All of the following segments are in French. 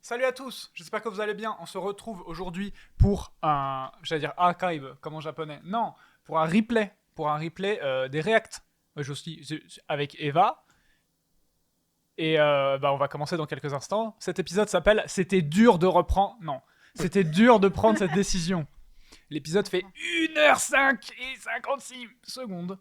Salut à tous, j'espère que vous allez bien. On se retrouve aujourd'hui pour un, j'allais dire archive, comme en japonais. Non, pour un replay, des React. Je suis avec Eva. Et on va commencer dans quelques instants. Cet épisode s'appelle C'était dur de reprendre. Non, c'était dur de prendre cette décision. L'épisode fait 1h05 et 56 secondes.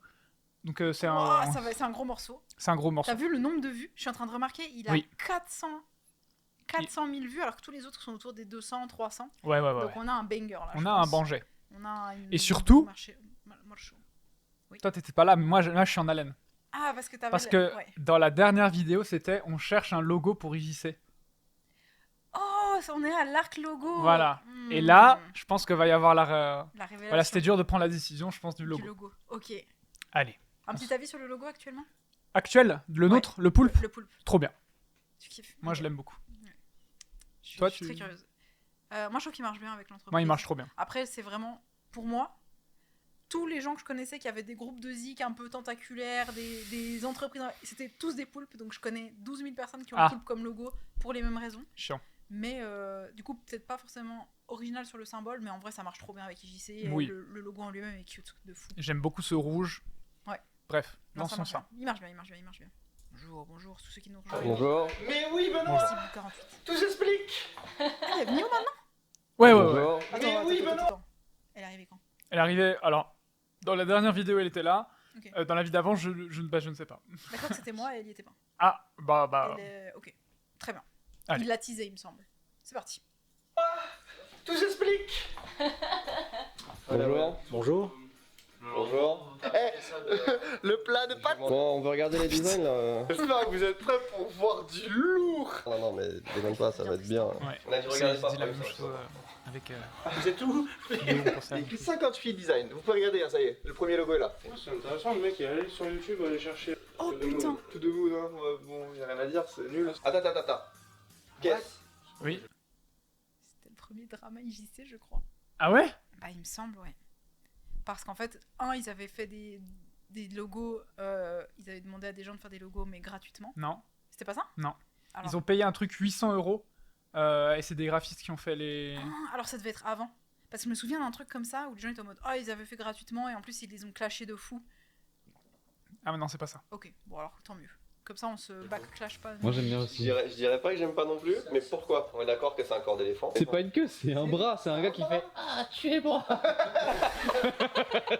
Donc c'est un... c'est un gros morceau. C'est un gros morceau. T'as vu le nombre de vues? Je suis en train de remarquer, il a 400 000 vues alors que tous les autres sont autour des 200, 300. Ouais. Donc on a un banger là. On a un banger. On a et surtout, oui. Toi t'étais pas là, mais moi je suis en haleine. Ah, parce que t'avais... Parce que dans la dernière vidéo, c'était on cherche un logo pour IJC. Oh, on est à l'arc logo. Voilà. Et là, je pense que va y avoir la révélation. Voilà, c'était dur de prendre la décision, je pense, du logo. Ok. Allez. Un petit avis sur le logo actuellement? Actuel, le nôtre, le poulpe. Le poulpe. Trop bien. Tu kiffes? Moi, je l'aime beaucoup. Toi, je suis très curieuse. Moi, je trouve qu'il marche bien avec l'entreprise. Moi, il marche trop bien. Après, c'est vraiment, pour moi, tous les gens que je connaissais qui avaient des groupes de zik un peu tentaculaires, des entreprises, c'était tous des poulpes. Donc, je connais 12 000 personnes qui ont poulpe comme logo pour les mêmes raisons. Chiant. Mais du coup, peut-être pas forcément original sur le symbole, mais en vrai, ça marche trop bien avec IJC. Oui. Le logo en lui-même est cute de fou. J'aime beaucoup ce rouge. Ouais. Bref, dans ce sens-là. Il marche bien. Bonjour, tous ceux qui nous rejoignent. Bonjour. Mais oui, Benoît. Merci, 48. Tout s'explique. Elle est venue maintenant? Ouais. Mais oui, Benoît. Elle est arrivée quand? Elle est arrivée, alors, dans la dernière vidéo, elle était là. Okay. Dans la vidéo d'avant, je ne sais pas. D'accord que c'était moi et elle y était pas. Ah, Ok, très bien. Allez. Il l'a teasé, il me semble. C'est parti. Tout s'explique. Bonjour. Bonjour. Bonjour. Le plat de pâtes. Bon, on veut regarder les designs là. J'espère que vous êtes prêts pour voir du lourd. Non, mais déconne pas, ça va être bien. Ouais. On a dû C'est regarder ça. dit la même chose avec Vous êtes où? Léon pour ça. Il y a écrit 58 designs. Vous pouvez regarder, hein, ça y est. Le premier logo est là. C'est intéressant, le mec il est allé sur YouTube aller chercher. Oh putain. Tout debout, hein. Bon, y a rien à dire, c'est nul. Attends. Qu'est-ce? Oui. C'était le premier drama IJC, je crois. Ah ouais? Bah, il me semble, ouais. Parce qu'en fait, ils avaient fait des logos, ils avaient demandé à des gens de faire des logos, mais gratuitement. Non. C'était pas ça? Non. Alors... Ils ont payé un truc 800 €. Et c'est des graphistes qui ont fait les... alors ça devait être avant. Parce que je me souviens d'un truc comme ça, où les gens étaient en mode, ils avaient fait gratuitement, et en plus ils les ont clashés de fou. Ah mais non, c'est pas ça. Ok, bon alors tant mieux. Comme ça on se backclash pas. Moi j'aime bien aussi. Je dirais pas que j'aime pas non plus, mais pourquoi? On est d'accord que c'est un corps d'éléphant. C'est pas une queue, c'est un bras, c'est un gars qui fait Ah, tuez-moi.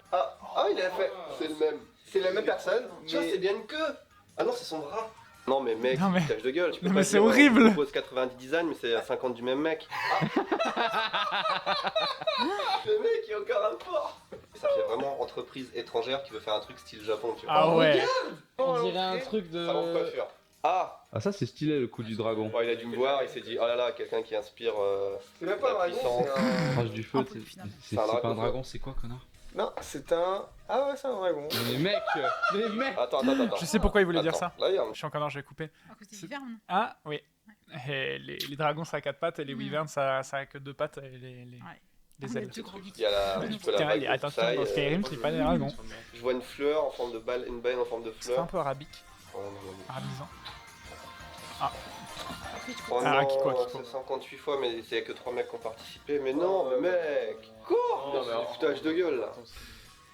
Ah, il a fait. C'est le même. C'est la même personne. Tu vois, c'est bien une queue. Ah non, c'est son bras. Non mais mec, Non, mais- tâche de gueule. Tu peux Non, pas mais c'est dire, horrible. On propose 90 designs, mais c'est à 50 du même mec. Le mec, il est encore un fort. Ça fait vraiment entreprise étrangère qui veut faire un truc style Japon, tu vois. Ah ouais. On dirait un truc de... Salon de coiffure. Ah, Ah ça c'est stylé le coup du dragon. il a dû me voir, il s'est dit, oh là là, quelqu'un qui inspire C'est même pas un la dragon, puissance. c'est un... Crache du feu, Un peu, finalement. c'est pas un dragon, c'est quoi connard? Non, c'est un... Ah ouais, c'est un dragon. Les mecs Attends. Je sais pourquoi il voulait dire ça. Là, il y a un... Je suis encore là, je vais couper. À cause des wyvernes. Ah oui. Et les dragons ça a 4 pattes et les wyverns ça a que 2 pattes et les Les ailes. deux gros geeks. Il y a la... un petit peu la Tiens, vague de attention, Versailles, dans Skyrim, c'est pas des dragons. Je vois une fleur en forme de balle, une baleine en forme de C'est un fleur. peu arabique, Oh non, arabisant. Après, tu peux... oh Ah, non, Kiko. c'est 58 fois, mais c'est que 3 mecs qui ont participé. Mais non, mais mec, quoi? C'est du foutage de gueule là.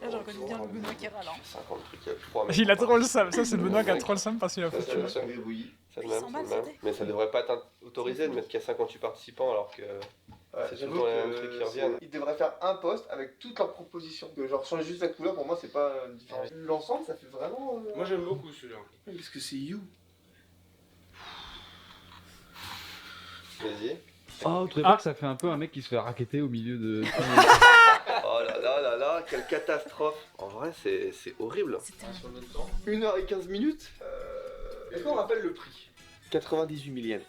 Là, j'ai reconnu bien le Benoît qui râle. 50 trucs, il y a 3 mecs. Il a trop le seum, ça c'est Benoît qui a trop le seum parce qu'il a Ça, foutu. c'est le même. Oui. C'est le 800 même, balles, c'est le même. Mais ça devrait pas être autorisé de mettre qu'il y a 58 participants alors que c'est tout le temps les mêmes trucs qui reviennent. Ils devraient faire un post avec toutes leurs propositions. Que genre changer juste la couleur, pour moi, c'est pas différent. L'ensemble, ça fait vraiment... Moi j'aime beaucoup celui-là. Parce que c'est You. Vas-y. Oh, tu trouves pas que ça fait un peu un mec qui se fait racketter au milieu de... Oh là là, quelle catastrophe. En vrai, c'est horrible. C'était 1h15 minutes. Est-ce qu'on rappelle le prix? 98 millièmes.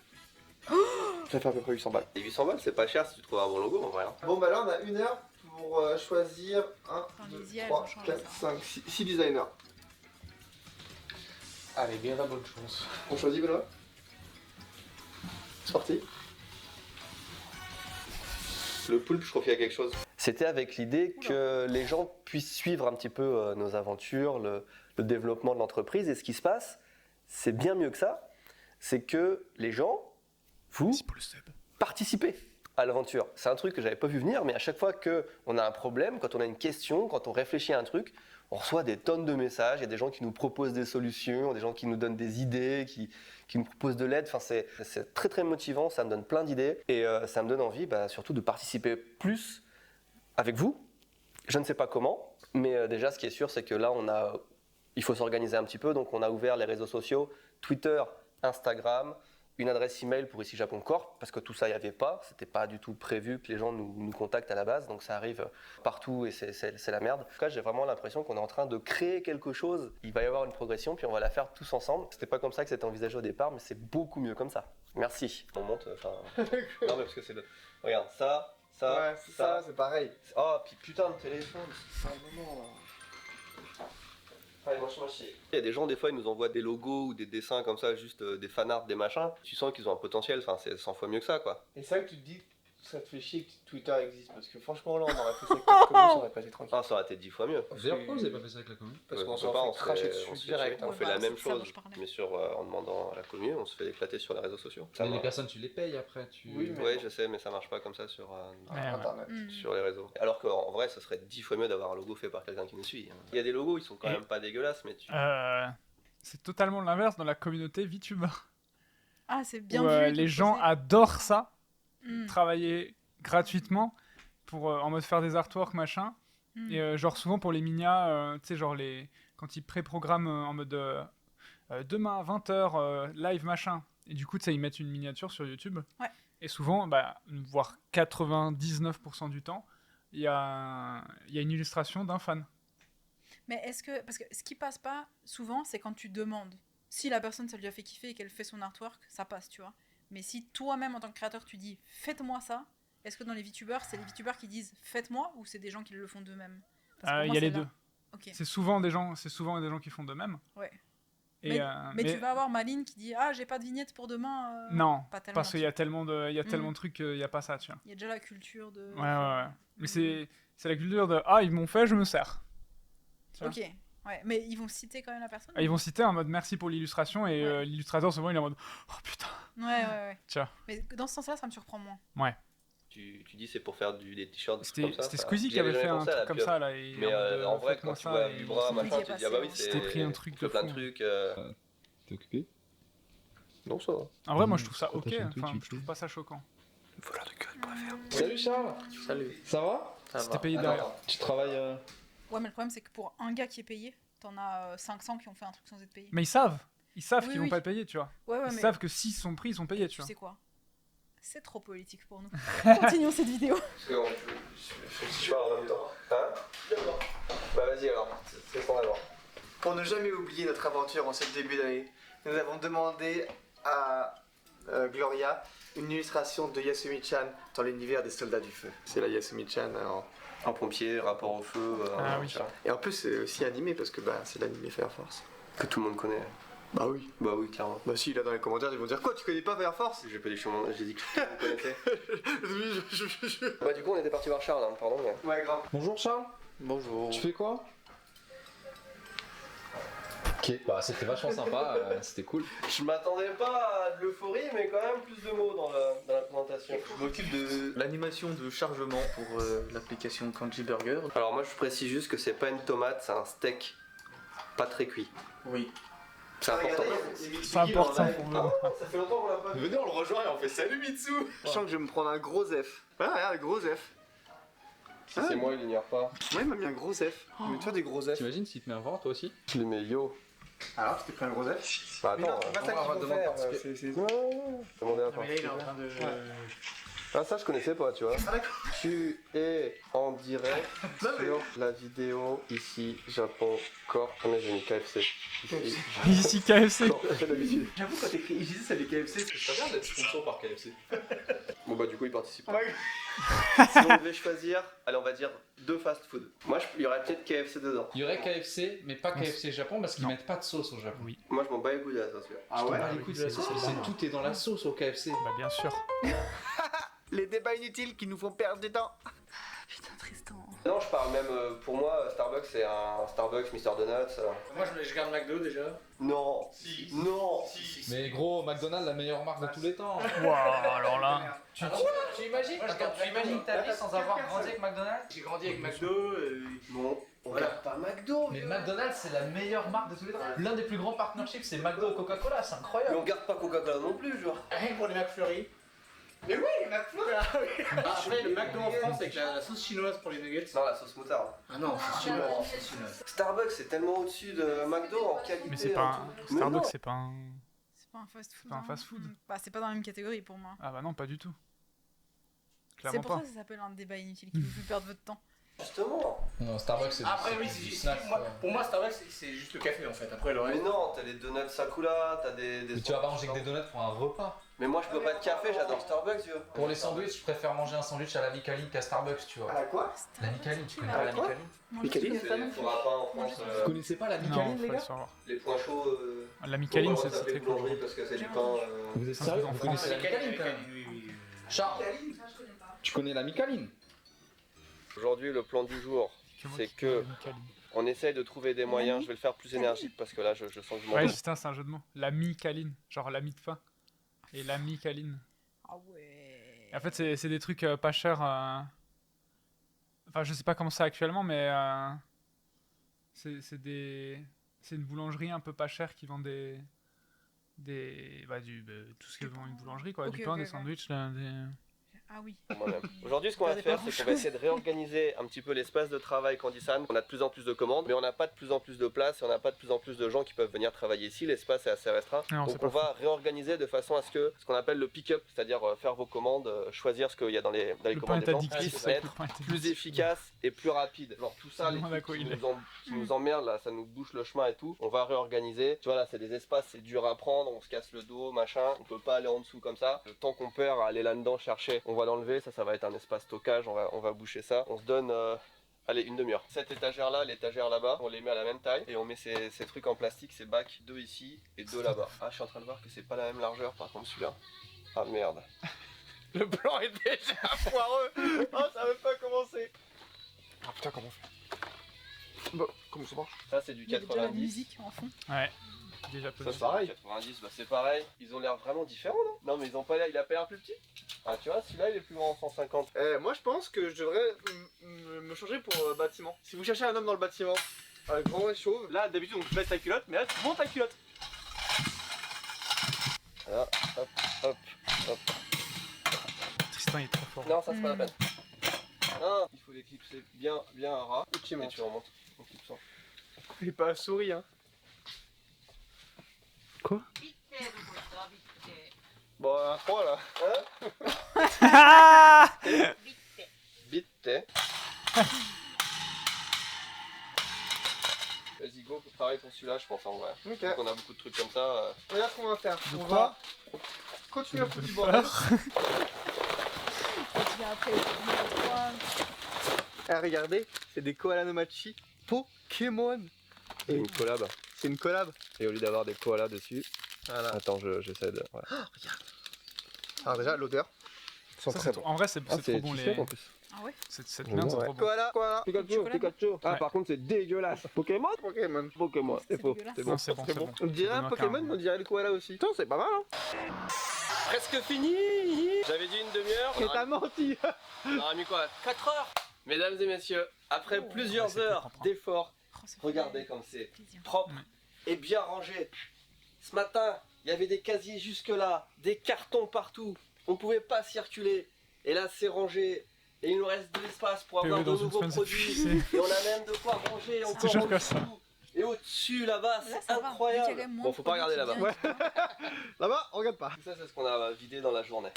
Ça fait à peu près 800 balles. Et 800 balles, c'est pas cher si tu trouves un bon logo en vrai. Hein. Bon bah là, on a 1 heure pour choisir 1, les 2, IA, elles 3, vont changer 4, ça. 5, 6 designers. Allez, bien la bonne chance. On choisit Benoît? C'est parti. Le poulpe, je confie à quelque chose. C'était avec l'idée que les gens puissent suivre un petit peu nos aventures, le développement de l'entreprise. Et ce qui se passe, c'est bien mieux que ça. C'est que les gens vous Merci pour le sub. participez à l'aventure. C'est un truc que j'avais pas vu venir, mais à chaque fois qu'on a un problème, quand on a une question, quand on réfléchit à un truc, on reçoit des tonnes de messages. Il y a des gens qui nous proposent des solutions, des gens qui nous donnent des idées, qui nous proposent de l'aide. Enfin, c'est très très motivant, ça me donne plein d'idées et ça me donne envie surtout de participer plus avec vous. Je ne sais pas comment, mais déjà ce qui est sûr, c'est que là, il faut s'organiser un petit peu. Donc on a ouvert les réseaux sociaux, Twitter, Instagram, une adresse email pour Ici Japon Corp, parce que tout ça, il n'y avait pas. C'était pas du tout prévu que les gens nous contactent à la base, donc ça arrive partout et c'est la merde. En tout cas, j'ai vraiment l'impression qu'on est en train de créer quelque chose. Il va y avoir une progression, puis on va la faire tous ensemble. C'était pas comme ça que c'était envisagé au départ, mais c'est beaucoup mieux comme ça. Merci. On monte, non mais parce que c'est le... Regarde, ça, Ouais, ça, c'est pareil. Oh, puis putain de téléphone. C'est un moment, là. Allez, moi chier. Il y a des gens, des fois, ils nous envoient des logos ou des dessins comme ça, juste des fanarts, des machins. Tu sens qu'ils ont un potentiel, enfin, c'est 100 fois mieux que ça, quoi. Et c'est vrai que tu te dis, ça te fait chier que Twitter existe, parce que franchement, là, on aurait fait ça avec la commune, ça aurait pas été tranquille. Ah, ça aurait été 10 fois mieux. D'ailleurs, pourquoi vous avez pas fait ça avec la commune? Parce Ouais, qu'on on s'en peut pas, fait cracher on dessus se direct. on Ouais, fait bah, la même c'est ça dont chose, je parlais. mais en demandant à la commune, on se fait éclater sur les réseaux sociaux. Ça Mais les marche. personnes, tu les payes après. Oui, mais- Ouais, je sais, mais ça marche pas comme ça sur Ouais. Internet. sur les réseaux. Alors qu'en vrai, ça serait 10 fois mieux d'avoir un logo fait par quelqu'un qui nous suit. Il y a des logos, ils sont quand Et- même pas dégueulasses, mais C'est totalement l'inverse dans la communauté VTuber. Ah, c'est bien Où, vu. de les gens poser. adorent ça, Mm. travailler gratuitement pour en mode faire des artworks machin. Mm. Et genre souvent pour les minas, tu sais genre quand ils pré-programment en mode demain à 20h live machin. Et du coup tu sais ils mettent une miniature sur YouTube. Ouais. Et souvent voire 99% du temps il y a une illustration d'un fan. Mais est-ce que. Parce que ce qui passe pas souvent, c'est quand tu demandes. Si la personne, ça lui a fait kiffer et qu'elle fait son artwork, ça passe, tu vois. Mais si toi-même, en tant que créateur, tu dis faites-moi ça, est-ce que dans les VTubers, c'est les VTubers qui disent faites-moi ou c'est des gens qui le font d'eux-mêmes? Parce que pour Il moi, y a c'est les là. deux. Ok. C'est souvent des gens qui font de même. Ouais. Et, Mais tu vas avoir Maline qui dit ah, j'ai pas de vignette pour demain. Non, pas tellement, parce qu'il y a tu- tellement de trucs qu'il n'y a pas ça, tu vois. Il y a déjà la culture de. Ouais. Mais c'est la culture de ah ils m'ont fait, je me sers. Tu vois. Ok. Ouais. Mais ils vont citer quand même la personne. Ils vont citer en mode merci pour l'illustration et Ouais. l'illustrateur souvent il est en mode oh putain. Ouais. Tiens. Mais dans ce sens-là, ça me surprend moins. tu dis c'est pour faire des t-shirts. C'était comme ça, Squeezy j'y qui avait jamais fait un pensé à la truc comme pieuvre. ça là. Et Mais mode, en vrai, faites-moi quand tu ça, vois et Vibra, il machin, s'était tu te dis ah bah oui, passé, c'est. C'était pris un truc tu fais de plein fou. de trucs. T'es occupé? Non, ça va. En vrai, moi je trouve ça Quand ok. t'as chanté, Enfin, tu je trouve peux. pas ça choquant. Voleur de code, préfère. Salut Charles. Salut. Ça va? C'était payé derrière. Tu travailles. Ouais, mais le problème, c'est que pour un gars qui est payé, t'en as 500 qui ont fait un truc sans être payé. Mais ils savent Oui, qu'ils vont oui. pas être payés, tu vois. Ouais, Ils mais savent que s'ils sont pris, ils sont payés, tu tu vois. sais quoi? C'est trop politique pour nous. Continuons cette vidéo. Parce que je parle en même temps. Hein? Bah vas-y alors, c'est ton avant. Pour ne jamais oublier notre aventure en ce début d'année, nous avons demandé à Gloria une illustration de Yasumi-chan dans l'univers des soldats du feu. C'est la Yasumi-chan Un pompier, rapport au feu. Ah oui. tu vois, Et en plus c'est aussi animé parce que c'est l'animé Fire Force. que tout le monde connaît. Bah oui. Bah oui, clairement. Bah si, là dans les commentaires ils vont dire quoi, tu connais pas Fire Force? J'ai pas dit que j'ai dit que tout le monde connaissait. Bah du coup on était parti voir Charles, hein, pardon. Mais... Ouais, grave. Bonjour Charles. Bonjour. Tu fais quoi? Ok, bah c'était vachement sympa, c'était cool. Je m'attendais pas à de l'euphorie, mais quand même plus de mots dans la présentation. Je m'occupe de l'animation de chargement pour l'application Kanji Burger. Alors moi je précise juste que c'est pas une tomate, c'est un steak pas très cuit. Oui. C'est important. C'est important pour nous. Ça fait longtemps qu'on l'a pas vu. Venez, on le rejoint et on fait salut Mitsu. Je sens que je vais me prendre un gros F. Ouais, regarde, un gros F. Si c'est moi, il l'ignore pas. Ouais, il m'a mis un gros F. Mets-toi des gros F. T'imagines s'il te met un vent toi aussi? Je les mets yo. Alors, tu t'es pris un gros F? Bah Mais non, attends, c'est pas ça qu'il faut demander faire. parce que- C'est- Demandez à Ah, mais là, il est en train de. Ah ça je connaissais pas, tu vois. Ah, d'accord. Tu es en direct Non, mais- sur la vidéo ici Japon Corp. Ah mais j'ai mis KFC. Ici. Ici KFC. Non, j'ai l'habitude. J'avoue, quand t'écris IGC, ça fait KFC. C'est pas bien d'être sponsor par KFC. Bon bah du coup il participe. Ouais. Si on devait choisir, allez on va dire 2 fast-food. Moi il y aurait peut-être KFC dedans. Il y aurait KFC, mais pas KFC Japon parce qu'ils Non. mettent pas de sauce au Japon. Oui. Moi je m'en bats les couilles de la sauce. Là. Ah Je t'en ouais? bats les couilles de la sauce, tout est dans la sauce au KFC. Bah bien sûr. Les débats inutiles qui nous font perdre du temps. Putain, Tristan. Non, je parle même, pour moi, Starbucks c'est un Starbucks, Mr. Donuts. Moi je garde McDo déjà. Non. Si. Non. Mais gros, McDonald's, la meilleure marque de tous les temps. Waouh, alors là. Tu imagines ta vie sans avoir grandi avec McDonald's? J'ai grandi avec McDo. Non. On Voilà. regarde pas McDo. Mais vieux. McDonald's, c'est la meilleure marque de tous les temps. L'un des plus grands partnerships, c'est McDo et Coca-Cola, c'est Mais incroyable. on garde pas Coca-Cola non plus, genre. Rien que pour les McFlurry. Mais oui, McFlurry. Après, le McDo en France avec la sauce chinoise pour les nuggets. Non, la sauce moutarde. Ah non, sauce chinoise. Starbucks c'est tellement au-dessus de McDo en qualité. Mais c'est pas en un. tout. Mais Starbucks, non. c'est pas un. C'est pas un fast-food. pas un fast-food. Bah, c'est pas dans la même catégorie pour moi. Ah bah non, pas du tout. C'est Clairement pour pas. ça que ça s'appelle un débat inutile qui vous fait perdre votre temps. Justement. Non, Starbucks, c'est Après, oui, du c'est juste. snack, moi- quoi. Pour moi, Starbucks, c'est juste le café en fait. Après, le Mais reste. non, t'as les donuts Sakura, t'as des. Mais tu vas pas manger que des donuts pour un repas. Mais moi je peux pas de café, j'adore Starbucks, vieux. Pour les sandwichs, je préfère manger un sandwich à la Micaline qu'à Starbucks, tu vois. À quoi? La Micaline, tu connais Ah, pas la quoi Micaline? Moi, Michaeline, je connais pas non Il plus. faudra pas en France. Vous connaissez pas la Non, Micaline, les faut gars le savoir. Les points chauds. La Micaline, faut c'est pas s'appeler très cool. boulangerie parce que c'est du pain. Vous êtes C'est un sérieux? truc en Vous France. connaissez la Micaline quand même? Oui, oui. Charles, Tu connais la Micaline? Aujourd'hui, le plan du jour, moi c'est qui que connais la Micaline. on essaye de trouver des moyens. Je vais le faire plus énergique parce que là, je sens que je m'en Ouais, vais. Justin, c'est un jeu de mots. La Micaline. Genre la mi de fin. Et la Micaline. Ah ouais. Et en fait, c'est des trucs pas chers. Enfin, je sais pas comment c'est actuellement, mais c'est une boulangerie un peu pas chère qui vend tout ce que vend une boulangerie, quoi. Ok, Du pain, ok, des ok. sandwichs, Ah oui. Moi-même. Aujourd'hui, ce qu'on va Regardez faire, pas c'est qu'on va grand-chose. essayer de réorganiser un petit peu l'espace de travail Candysan. On a de plus en plus de commandes, mais on n'a pas de plus en plus de place et on n'a pas de plus en plus de gens qui peuvent venir travailler ici. L'espace est assez restreint. Non, c'est Donc pas on va réorganiser de façon à ce que ce qu'on appelle le pick-up, c'est-à-dire faire vos commandes, choisir ce qu'il y a dans les Le pain commandes est des gens, addictif, puisse c'est vrai que être le pain est addictif. plus efficace et plus rapide. Genre tout ça, Ça les demande à trucs quoi qui il est. qui nous emmerdent là, ça nous bouche le chemin et tout. On va réorganiser. Tu vois là, c'est des espaces, c'est dur à prendre, on se casse le dos, machin. On peut pas aller en dessous comme ça. Le temps qu'on perd à aller là-dedans chercher, on va l'enlever. Ça va être un espace stockage. On va boucher ça. On se donne allez, une demi-heure. Cette étagère-là, l'étagère là-bas, on les met à la même taille et on met ces trucs en plastique, ces bacs, 2 ici et 2 là-bas. Ah, je suis en train de voir que c'est pas la même largeur par contre celui-là. Ah merde. Le plan est déjà foireux. Oh, ça veut pas commencer. Ah putain, comment on fait? Bon, comment ça marche? Ça, c'est du Il y a déjà la 90. musique en fond. Ouais. Déjà Ça, positif. c'est pareil. 90, bah c'est pareil. Ils ont l'air vraiment différents, non? Non, mais ils ont pas l'air. Il a pas l'air plus petit. Ah, tu vois, celui-là, il est plus grand en 150. Moi je pense que je devrais me changer pour bâtiment. Si vous cherchez un homme dans le bâtiment, un grand et chauve, Là, d'habitude, on te baisse ta culotte, mais là, tu montes ta culotte. Voilà, hop, hop, hop. Tristan, il est trop fort. Non, ça, c'est pas la peine. Non, il faut les clipser bien à ras. et tu Et montes. tu remontes en clipsant. Et pas à souris, hein. Bon, un 3 là. Vite, t'es. Vas-y, go, pareil pour celui-là, je pense en vrai. Ok. Donc on a beaucoup de trucs comme ça. Regarde ce qu'on va faire. De On quoi va continuer à foutre du bordel. Et puis après, il y a Ah, regardez, c'est des koalas no machi Pokémon. C'est une collab. C'est une collab. Et au lieu d'avoir des koalas dessus. Voilà. Attends, j'essaie de. Voilà. Alors déjà, l'odeur. Ils sont Ça, très c'est bons. en vrai, c'est trop bon les. en plus. Ah ouais. Cette Ouais. merde, c'est trop bon. Koala, koala. Pikachu. Ah, Ouais. par contre, c'est dégueulasse. Pokémon Pokémon. Pokémon, C'est c'est faux. dégueulasse. C'est Non, bon. c'est bon, C'est c'est bon. bon. On dirait un Benoît Pokémon, Carme. on dirait le koala aussi. Putain, c'est pas mal, hein. Presque fini. J'avais dit une demi-heure. Et t'as menti. On aura mis quoi 4 heures. Mesdames et messieurs, après Oh. plusieurs Ouais, c'est heures propre, hein. d'efforts, Oh, ça fait regardez comme c'est plaisir. propre Ouais. et bien rangé. Ce matin, il y avait des casiers jusque là, des cartons partout. On pouvait pas circuler. Et là, c'est rangé. Et il nous reste de l'espace pour avoir PV de dans une nouveaux semaine, c'est produits. fini. Et on a même de quoi ranger encore toujours en comme ça. dessous. Et au-dessus, là-bas, Là, c'est ça va. Vu qu'il y a quand incroyable. même moins Bon, de faut pas regarder produits là-bas. qui viennent. Là-bas, on regarde pas. Tout ça, c'est ce qu'on a vidé dans la journée.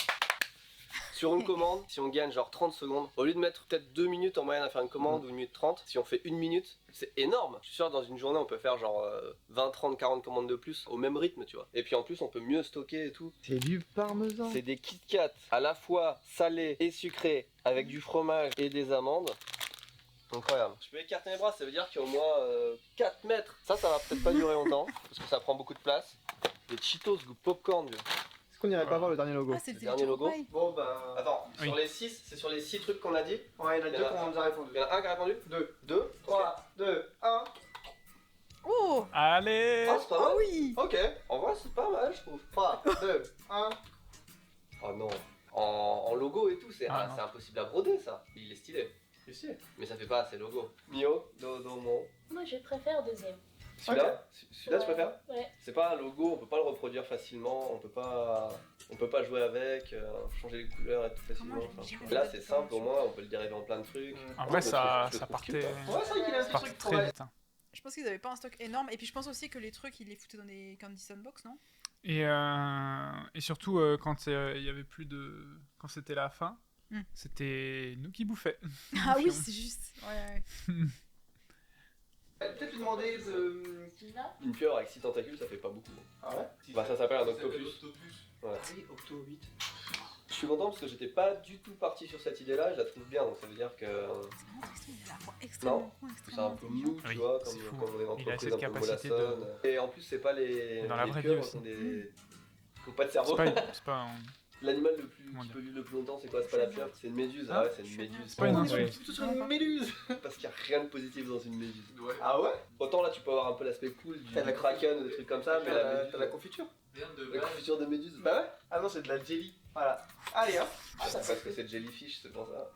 Sur une commande, si on gagne genre 30 secondes, au lieu de mettre peut-être 2 minutes en moyenne à faire une commande ou 1 minute 30, si on fait 1 minute, c'est énorme. Je suis sûr, dans une journée, on peut faire genre 20, 30, 40 commandes de plus au même rythme, tu vois. Et puis en plus, on peut mieux stocker et tout. C'est du parmesan. C'est des Kit Kat à la fois salés et sucrés avec du fromage et des amandes. Incroyable. Je peux écarter mes bras, ça veut dire qu'il y a au moins 4 mètres. Ça va peut-être pas durer longtemps parce que ça prend beaucoup de place. Des Cheetos goût popcorn, vieux. qu'on irait pas voir le dernier logo? Ah, c'est le dernier dernier logo. logo. Bon, ben. Attends, Oui. sur les 6, c'est sur les 6 trucs qu'on a dit. Ouais, il y en a Il y deux en a qu'on nous a répondu. Il y en a un qui a répondu 2, 2 3, 2, 1. Oh Allez Ah, c'est pas mal. Oh oui Ok, en vrai, c'est pas mal, je trouve. 3, 2, 1. Oh non. En logo et tout, c'est Ah, non. c'est impossible à broder ça. Il est stylé. Il est stylé. Mais ça fait pas assez logo. Mio, Dodomon. Moi, je préfère deuxième. Celui-là Celui-là, tu Ouais. préfères Ouais. C'est pas un logo, on peut pas le reproduire facilement, on peut pas jouer avec, changer les couleurs et tout facilement. Comment Enfin, j'ai- là c'est simple au moins, on peut le dériver en plein de trucs. En Ouais, vrai, je ça, le ça trouve partait, cute, hein. Ouais, c'est vrai qu'il a un ça petit partait truc très pour vite. Hein. Je pense qu'ils avaient pas un stock énorme. Et puis je pense aussi que les trucs, ils les foutaient dans des Candy Sandbox, non? Et surtout, quand il y avait plus de. Quand c'était la fin, c'était nous qui bouffions. Ah oui, c'est juste. Ouais. Peut-être lui demander de. Celui-là. Une pieuvre avec 6 tentacules, ça fait pas beaucoup. Ah ouais? Bah ça s'appelle un octopus. Ouais. Ah oui, Octo 8. Je suis content parce que j'étais pas du tout parti sur cette idée-là, je la trouve bien, donc ça veut dire que C'est vraiment Tristan, il a la voix extrêmement con, c'est un extrêmement peu intelligent. mou, tu Oui, vois, c'est fou. comme on est une Il a entreprise cette un peu capacité de- mollassonne. Et en plus, c'est pas les. Dans la les vraie vie pieuvres aussi. sont qui ont pas de cerveau. C'est pas un- L'animal le plus Comment qui dire peut vivre le plus longtemps, c'est quoi? C'est pas la pieuvre, c'est une méduse. Hein Ah ouais, c'est une méduse. C'est pas une On est insulte. plutôt sur une méluse. Parce qu'il y a rien de positif dans une méduse. Ah ouais? Autant là, tu peux avoir un peu l'aspect cool du T'as la kraken ou des trucs comme ça, mais la méduse. T'as la confiture? La confiture de méduse. Bah ouais? Ah non, c'est de la jelly. Voilà. Allez hop. Ah, c'est parce que c'est jellyfish, c'est pour ça.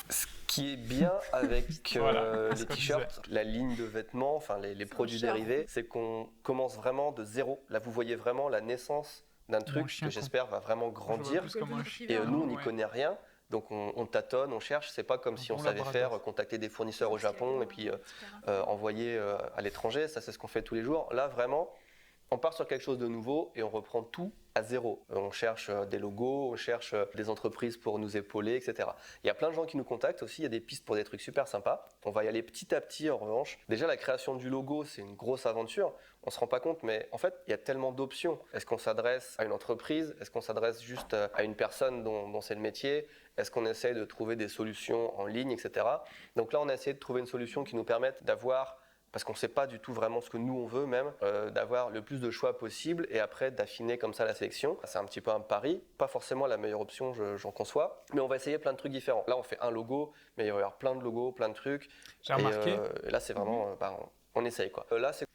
Ce qui est bien avec Voilà, c'est ce les qu'on t-shirts, la ligne de vêtements, enfin les produits charme. dérivés, c'est qu'on commence vraiment de zéro. Là, vous voyez vraiment la naissance d'un truc chien que con. j'espère va vraiment Je vois grandir. plus comme un chien. Et nous, on n'y Ouais. connaît rien. Donc on tâtonne, on cherche, c'est pas comme si on bon savait labrador. faire, contacter des fournisseurs au Japon et puis envoyer à l'étranger, ça c'est ce qu'on fait tous les jours. Là vraiment, on part sur quelque chose de nouveau et on reprend tout à zéro. On cherche des logos, on cherche des entreprises pour nous épauler, etc. Il y a plein de gens qui nous contactent aussi, il y a des pistes pour des trucs super sympas. On va y aller petit à petit en revanche. Déjà la création du logo, c'est une grosse aventure. On se rend pas compte, mais en fait, il y a tellement d'options. Est-ce qu'on s'adresse à une entreprise? Est-ce qu'on s'adresse juste à une personne dont c'est le métier? Est-ce qu'on essaie de trouver des solutions en ligne, etc. Donc là, on a essayé de trouver une solution qui nous permette d'avoir, parce qu'on ne sait pas du tout vraiment ce que nous on veut même, d'avoir le plus de choix possible et après d'affiner comme ça la sélection. C'est un petit peu un pari, pas forcément la meilleure option, j'en conçois, mais on va essayer plein de trucs différents. Là, on fait un logo, mais il va y avoir plein de logos, plein de trucs. J'ai remarqué. Et là, c'est vraiment, on essaye quoi. Là, c'est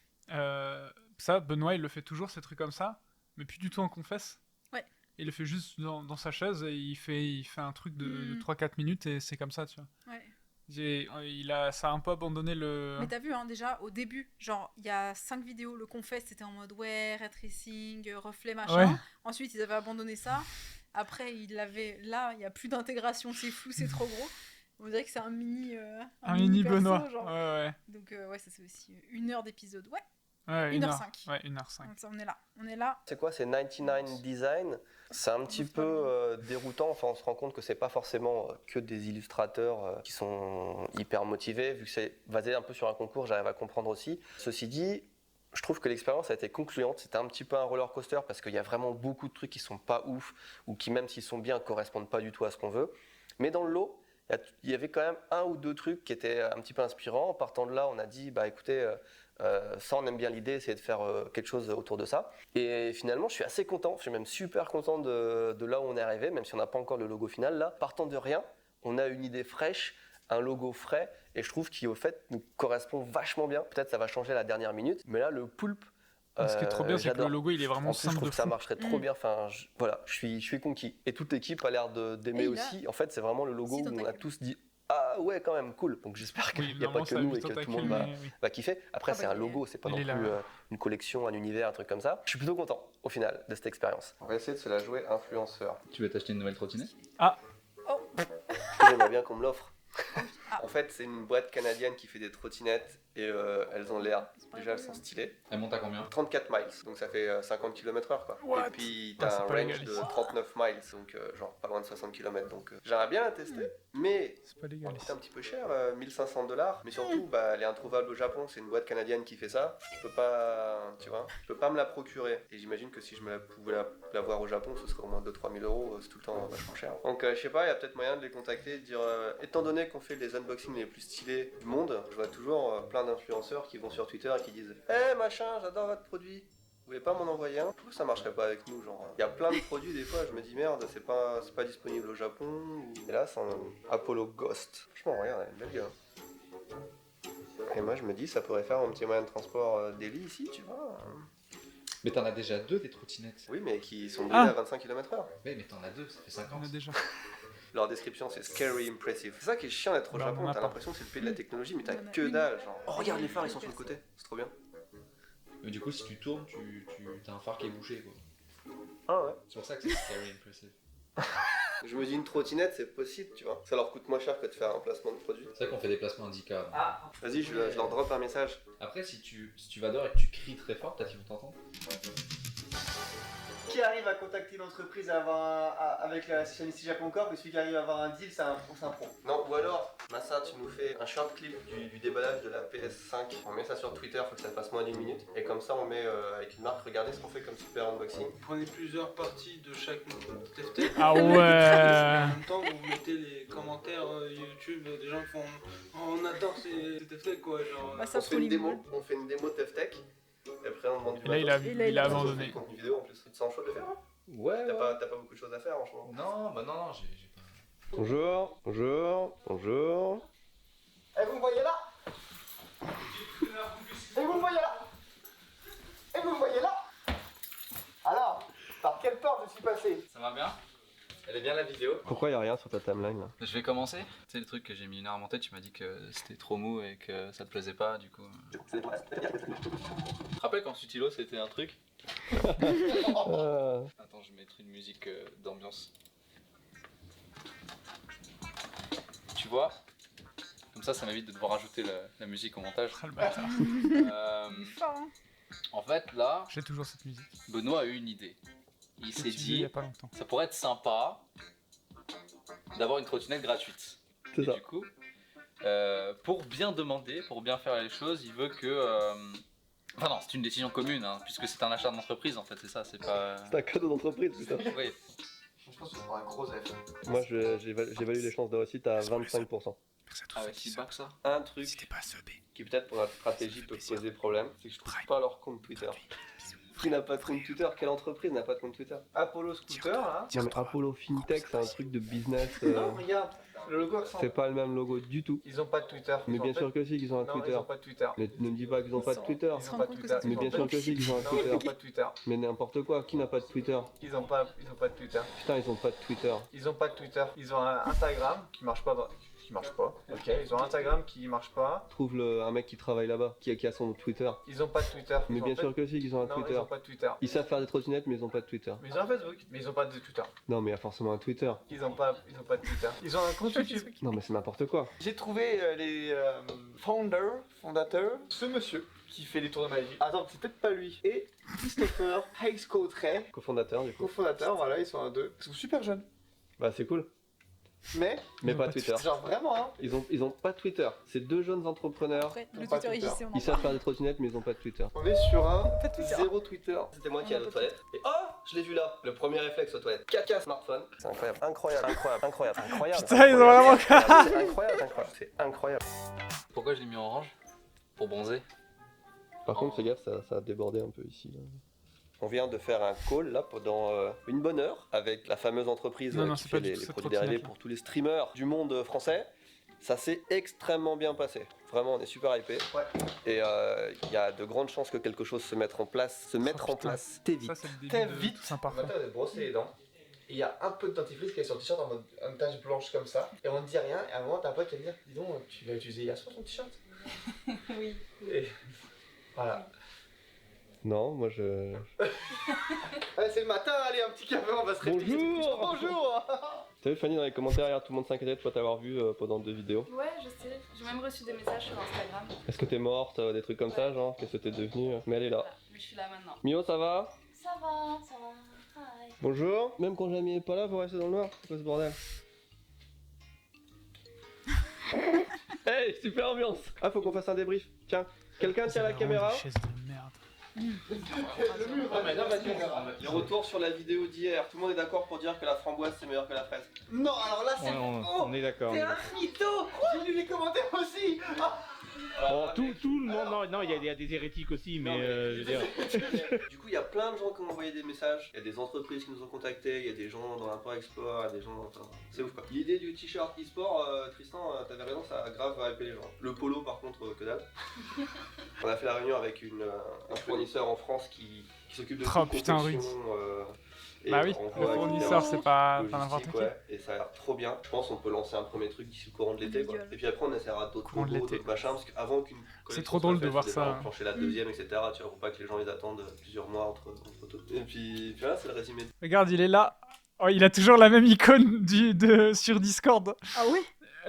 Ça, Benoît, il le fait toujours, ces trucs comme ça, mais plus du tout en confesse. Ouais. Il le fait juste dans sa chaise et il fait un truc de Mhm. 3-4 minutes et c'est comme ça, tu vois. Ouais. Ça a un peu abandonné le. Mais t'as vu, hein, déjà, au début, genre, il y a 5 vidéos, le confesse, c'était en mode ouais, ray tracing, reflet, machin. Ouais. Ensuite, ils avaient abandonné ça. Après, là, il n'y a plus d'intégration, c'est flou, c'est trop gros. On dirait que c'est un mini. Un mini perso, Benoît. genre. Ouais. Donc, ouais, ça c'est aussi 1 heure d'épisode. Ouais, Ouais, 1h05. Ouais, 1h05. donc ça, on est là. On est là. C'est quoi? C'est 99 Design. C'est un petit peu déroutant. Enfin, on se rend compte que c'est pas forcément que des illustrateurs qui sont hyper motivés. Vu que c'est basé un peu sur un concours, j'arrive à comprendre aussi. Ceci dit, je trouve que l'expérience a été concluante. C'était un petit peu un roller coaster parce qu'il y a vraiment beaucoup de trucs qui sont pas ouf ou qui, même s'ils sont bien, correspondent pas du tout à ce qu'on veut. Mais dans le lot, il y avait quand même un ou deux trucs qui étaient un petit peu inspirants. En partant de là, on a dit, bah écoutez, ça on aime bien l'idée, essayer de faire quelque chose autour de ça. Et finalement, je suis assez content, je suis même super content de là où on est arrivé, même si on n'a pas encore le logo final. Là, partant de rien, on a une idée fraîche, un logo frais, et je trouve qu'il au fait nous correspond vachement bien. Peut-être ça va changer à la dernière minute, mais là, le poulpe, Ce qui est trop bien, c'est que j'adore. le logo, il est vraiment En plus, je simple trouve de que ça fou. marcherait trop bien. Enfin, voilà, je suis conquis. Et toute l'équipe a l'air d'aimer Et il a aussi. En fait, c'est vraiment le logo six où on a tentacules. tous dit ah ouais, quand même, cool. Donc j'espère qu'il Oui, n'y a pas normalement, que ça a nous huit et que tout le tentacules, monde mais oui. va kiffer. Après, Ah c'est bah, un il est- logo, c'est pas il non est plus là. une collection, un univers, un truc comme ça. Je suis plutôt content, au final, de cette expérience. On va essayer de se la jouer influenceur. Tu veux t'acheter une nouvelle trottinette? J'aimerais bien qu'on me l'offre. Ah. En fait, c'est une boîte canadienne qui fait des trottinettes et elles ont l'air, pas déjà elles dégueu. sont stylées. Elle monte à combien? 34 miles, donc ça fait 50 km/h quoi. What? Et puis Ah, t'as c'est un pas range légal de ici. 39 miles, donc genre pas loin de 60 km. Donc j'aimerais bien la tester, mais C'est pas légal. c'est un petit peu cher, 1500 $. Mais surtout, bah, elle est introuvable au Japon, c'est une boîte canadienne qui fait ça. Je peux pas, tu vois, je peux pas me la procurer. Et j'imagine que si je pouvais la voir au Japon, ce serait au moins 2-3 000 €, c'est tout le temps vachement cher. Donc je sais pas, il y a peut-être moyen de les contacter, de dire, étant donné qu'on fait les unboxings les plus stylés du monde, je vois toujours plein d'influenceurs qui vont sur Twitter et qui disent « Eh machin, j'adore votre produit, vous voulez pas m'en envoyer un ?» Pourquoi ça marcherait pas avec nous, genre? Il y a plein de produits, des fois, je me dis « Merde, c'est pas disponible au Japon. » Et là, c'est un Apollo Ghost. Franchement, regarde, elle est belle gueule. Et moi, je me dis, ça pourrait faire un petit moyen de transport daily ici, tu vois. Mais t'en as déjà 2 des trottinettes. Oui, mais qui sont brûlées à 25 km/h. Mais t'en as 2, ça fait On 50. a déjà. Leur description, c'est scary impressive. C'est ça qui est chiant d'être au Bah, on Japon, en a t'as pas. l'impression que c'est le pays de la technologie, mais t'as On en a que une. dalle. Genre, oh, regarde les phares, ils sont sur le côté, c'est trop bien. Mais du coup, si tu tournes, t'as un phare qui est bouché, quoi. Ah ouais. C'est pour ça que c'est scary impressive. Je me dis, une trottinette, c'est possible, tu vois. Ça leur coûte moins cher que de faire un placement de produit. C'est vrai qu'on fait des placements handicap. Vas-y, je leur drop un message. Après, si tu vas dehors et que tu cries très fort, peut-être qu'ils vont t'entendre. Qui arrive à contacter l'entreprise avec la chaîne Japon Corp et celui qui arrive à avoir un deal, c'est un pro. Non, ou alors, Massa, tu nous fais un short clip du déballage de la PS5. On met ça sur Twitter, faut que ça fasse moins d'une minute. Et comme ça, on met avec une marque, regardez ce qu'on fait comme super unboxing. Vous prenez plusieurs parties de chaque TFT. Ah En ouais. même temps, vous mettez les commentaires YouTube des gens qui font oh, on adore ces TFT quoi. Genre, Bah, On ça se fait une Polygon. démo, on fait une démo TFTech. Et après, on demande du Et là, il a, matos. Et là, il a il a abandonné. On fait une vidéo en plus. Tu te sens chaud de le faire? Ouais, T'as pas beaucoup de choses à faire, franchement. Non, bah non, j'ai pas. Bonjour, bonjour, bonjour. Et vous me voyez là? Et vous me voyez là? Et vous me voyez là? Alors, par quelle porte je suis passé? Ça va bien? Elle est bien la vidéo? Pourquoi y'a rien sur ta timeline là? Je vais commencer. Tu sais, le truc que j'ai mis une heure à monter, tu m'as dit que c'était trop mou et que ça te plaisait pas, du coup. Tu te rappelles quand Sutilo c'était un truc? Attends, je vais mettre une musique d'ambiance. Tu vois? Comme ça m'évite de devoir rajouter la musique au montage. Ah, le bâtard. Fort, hein. En fait, là, J'ai toujours cette musique. Benoît a eu une idée. Il s'est Il y dit, a pas longtemps. ça pourrait être sympa d'avoir une trottinette gratuite. C'est Et ça. du coup, pour bien demander, pour bien faire les choses, il veut que... Enfin non, c'est une décision commune, hein, puisque c'est un achat d'entreprise en fait, c'est ça, c'est pas... C'est un cadeau d'entreprise, putain. Oui. Je pense que c'est un gros F. Moi, j'évalue les chances de réussite à 25%. Merci à tous Ah ceux ouais, qui si bas que ça. Un truc N'hésitez pas à subber. qui peut-être pour notre stratégie peut poser problème, c'est que je trouve pas leur compte Twitter. Qui n'a pas de compte Twitter? Quelle entreprise n'a pas de compte Twitter? Apollo Scooter là. Non mais Apollo FinTech, c'est un truc de business. Non, regarde, le logo ressemble. C'est pas le même logo du tout. Ils ont pas de Twitter. Mais Ils ont bien pas sûr que si, qu'ils ont un Non, Twitter. ils ont pas de Twitter. Mais ne me dis pas qu'ils ont pas de Twitter. Ils ont pas de compte que Twitter. c'est Mais bien sûr que si, qu'ils ont un Non, ils ont Twitter. pas de Twitter. Mais n'importe quoi, qui n'a pas de Twitter? Ils ont pas de Twitter. Putain, ils ont pas de Twitter. Ils ont pas de Twitter. Ils ont un Instagram qui marche pas. Qui marche pas. Ok. Ils ont un Instagram qui marche pas. Trouve un mec qui travaille là-bas, qui a son Twitter. Ils ont pas de Twitter. Mais Ils ont bien fait- sûr que si, qu'ils ont un Non, Twitter. ils ont pas de Twitter. Ils savent faire des trottinettes, mais ils ont pas de Twitter. Mais ils ont un Facebook. Mais ils ont pas de Twitter. Non, mais il y a forcément un Twitter. Ils ont pas de Twitter. Ils ont un compte YouTube. Non, mais c'est n'importe quoi. J'ai trouvé les fondateurs, ce monsieur qui fait les tours de magie. Attends, c'est peut-être pas lui. Et Christopher Hayes-Cottray, Cofondateur, du coup. cofondateur, voilà, ils sont un deux. Ils sont super jeunes. Bah, c'est cool. Mais, Mais Ils ont pas pas de Twitter. genre vraiment, hein. Ils ont pas de Twitter. C'est deux jeunes entrepreneurs. Après, le pas Twitter Twitter. JC, on en Ils savent parle. faire des trottinettes, mais ils ont pas de Twitter. On est sur un Pas de Twitter. zéro Twitter. C'était moi qui allais aux toilettes. Et oh, je l'ai vu là. Le premier réflexe aux toilettes. Caca smartphone. C'est incroyable. Incroyable, incroyable, incroyable, incroyable. Putain, ils ont vraiment- C'est incroyable, incroyable. C'est incroyable. Pourquoi je l'ai mis en orange? Pour bronzer. Par contre, fais gaffe, ça a débordé un peu ici. Là. On vient de faire un call là pendant une bonne heure avec la fameuse entreprise Non, qui c'est fait pas du les tout cette produits dérivés trottinette-là. pour tous les streamers du monde français. Ça s'est extrêmement bien passé. Vraiment, on est super hypé. Ouais. Et il y a de grandes chances que quelque chose se mette en place. Oh, putain. T'es vite. Ça, c'est le début Très de vite. tout ça parfait. Maintenant, on a brossé les dents. Et il y a un peu de dentifrice qui est sur le t-shirt en mode une tache blanche comme ça. Et on ne dit rien. Et à un moment, t'as un pote qui va dire dis donc, tu l'as utilisé hier soir ton t-shirt? Oui. Et voilà. Non, moi je. Allez, c'est le matin, allez, un petit café, on va se réveiller. Bonjour. Bonjour. T'as vu Fanny dans les commentaires hier, tout le monde s'inquiétait de toi t'avoir vu pendant 2 vidéos. Ouais, je sais. J'ai même reçu des messages sur Instagram. Est-ce que t'es morte, des trucs comme ça, genre qu'est-ce que t'es devenue? Mais elle est là. Voilà. Mais je suis là maintenant. Mio, ça va? Ça va. Hi. Bonjour. Même quand Jamie est pas là, vous restez dans le noir. C'est quoi ce bordel? Hey, super ambiance. Ah, faut qu'on fasse un débrief. Tiens, quelqu'un tient la caméra. Des chaises de merde. Le retour sur la vidéo d'hier. Tout le monde est d'accord pour dire que la framboise c'est meilleur que la fraise. Non, alors là, c'est Ouais, faux. on est d'accord. T'es un mytho. J'ai lu les commentaires aussi. Ah, Bon, tout le monde, non, il y a des hérétiques aussi, mais je veux dire. Du coup, il y a plein de gens qui ont envoyé des messages. Il y a des entreprises qui nous ont contactés. Il y a des gens dans l'import-export. Il y a des gens. Enfin, c'est ouf quoi. L'idée du t-shirt e-sport, Tristan, t'avais raison, ça a grave hypé les gens. Le polo, par contre, que dalle. On a fait la réunion avec un fournisseur en France qui s'occupe de Oh, toute putain, oui. confection, et Bah oui, on le voit, fournisseur, etc. c'est pas Logistique, n'importe qui. ouais, et ça a l'air trop bien. Je pense qu'on peut lancer un premier truc d'ici le courant de l'été, quoi. Gueule. Et puis après, on essaiera d'autres Courant de logos, l'été. d'autres machins, parce qu'avant qu'une collection trop soit drôle de faite, voir faut ça. déjà enclencher la deuxième, etc. Tu vois, pour pas que les gens ils attendent plusieurs mois entre tout. Et puis voilà, c'est le résumé. Regarde, il est là. Oh, il a toujours la même icône sur Discord. Ah oui.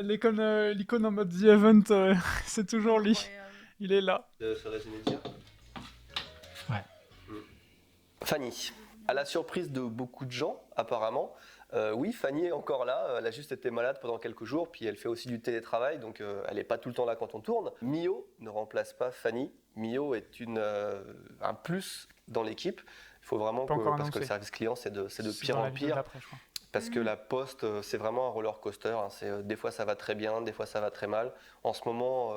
L'icône en mode The Event, c'est toujours lui. Incroyable. Il est là. De ce résumé de dire. Ouais. Fanny, à la surprise de beaucoup de gens, apparemment, oui, Fanny est encore là. Elle a juste été malade pendant quelques jours, puis elle fait aussi du télétravail, donc elle n'est pas tout le temps là quand on tourne. Mio ne remplace pas Fanny. Mio est un plus dans l'équipe. Il faut vraiment Pas encore parce que le annoncé. service client, c'est de C'est pire dans en la vidéo pire. d'après, je crois. Parce que la poste, c'est vraiment un roller coaster. Hein. Des fois, ça va très bien, des fois, ça va très mal. En ce moment,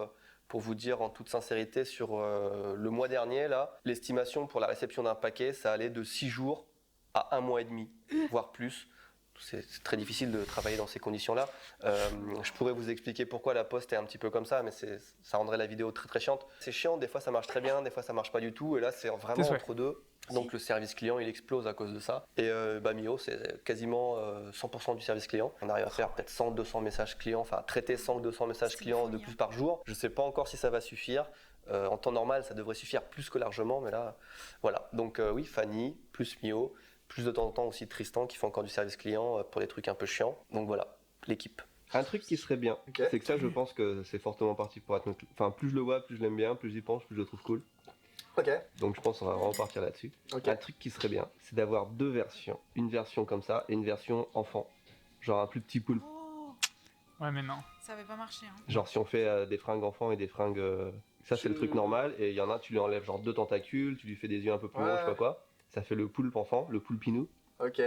pour vous dire en toute sincérité, sur le mois dernier, là, l'estimation pour la réception d'un paquet, ça allait de 6 jours à 1 mois et demi, voire plus. C'est très difficile de travailler dans ces conditions-là. Je pourrais vous expliquer pourquoi la poste est un petit peu comme ça, mais ça rendrait la vidéo très très chiante. C'est chiant, des fois ça marche très bien, des fois ça marche pas du tout, et là c'est vraiment C'est entre deux. Donc le service client il explose à cause de ça. Et Mio c'est quasiment 100% du service client. On arrive à faire peut-être 100-200 messages clients, enfin traiter 100-200 messages clients de plus par jour. Je sais pas encore si ça va suffire. En temps normal ça devrait suffire plus que largement, mais là voilà. Donc oui, Fanny plus Mio. Plus de temps en temps aussi Tristan qui fait encore du service client pour des trucs un peu chiants. Donc voilà, l'équipe. Un truc qui serait bien, c'est que ça je pense que c'est fortement parti pour être notre... Enfin plus je le vois, plus je l'aime bien, plus j'y pense, plus je le trouve cool. Ok. Donc je pense qu'on va vraiment partir là-dessus. Ok. Un truc qui serait bien, c'est d'avoir deux versions. Une version comme ça et une version enfant. Genre un plus petit poulpe. Oh, Ouais, mais non. ça avait pas marché. Hein. Genre si on fait des fringues enfants et des fringues... Ça c'est le truc normal. Et il y en a, tu lui enlèves genre 2 tentacules, tu lui fais des yeux un peu plus longs, je sais pas quoi. Ça fait le poulpe enfant, le poulpinou. Ok.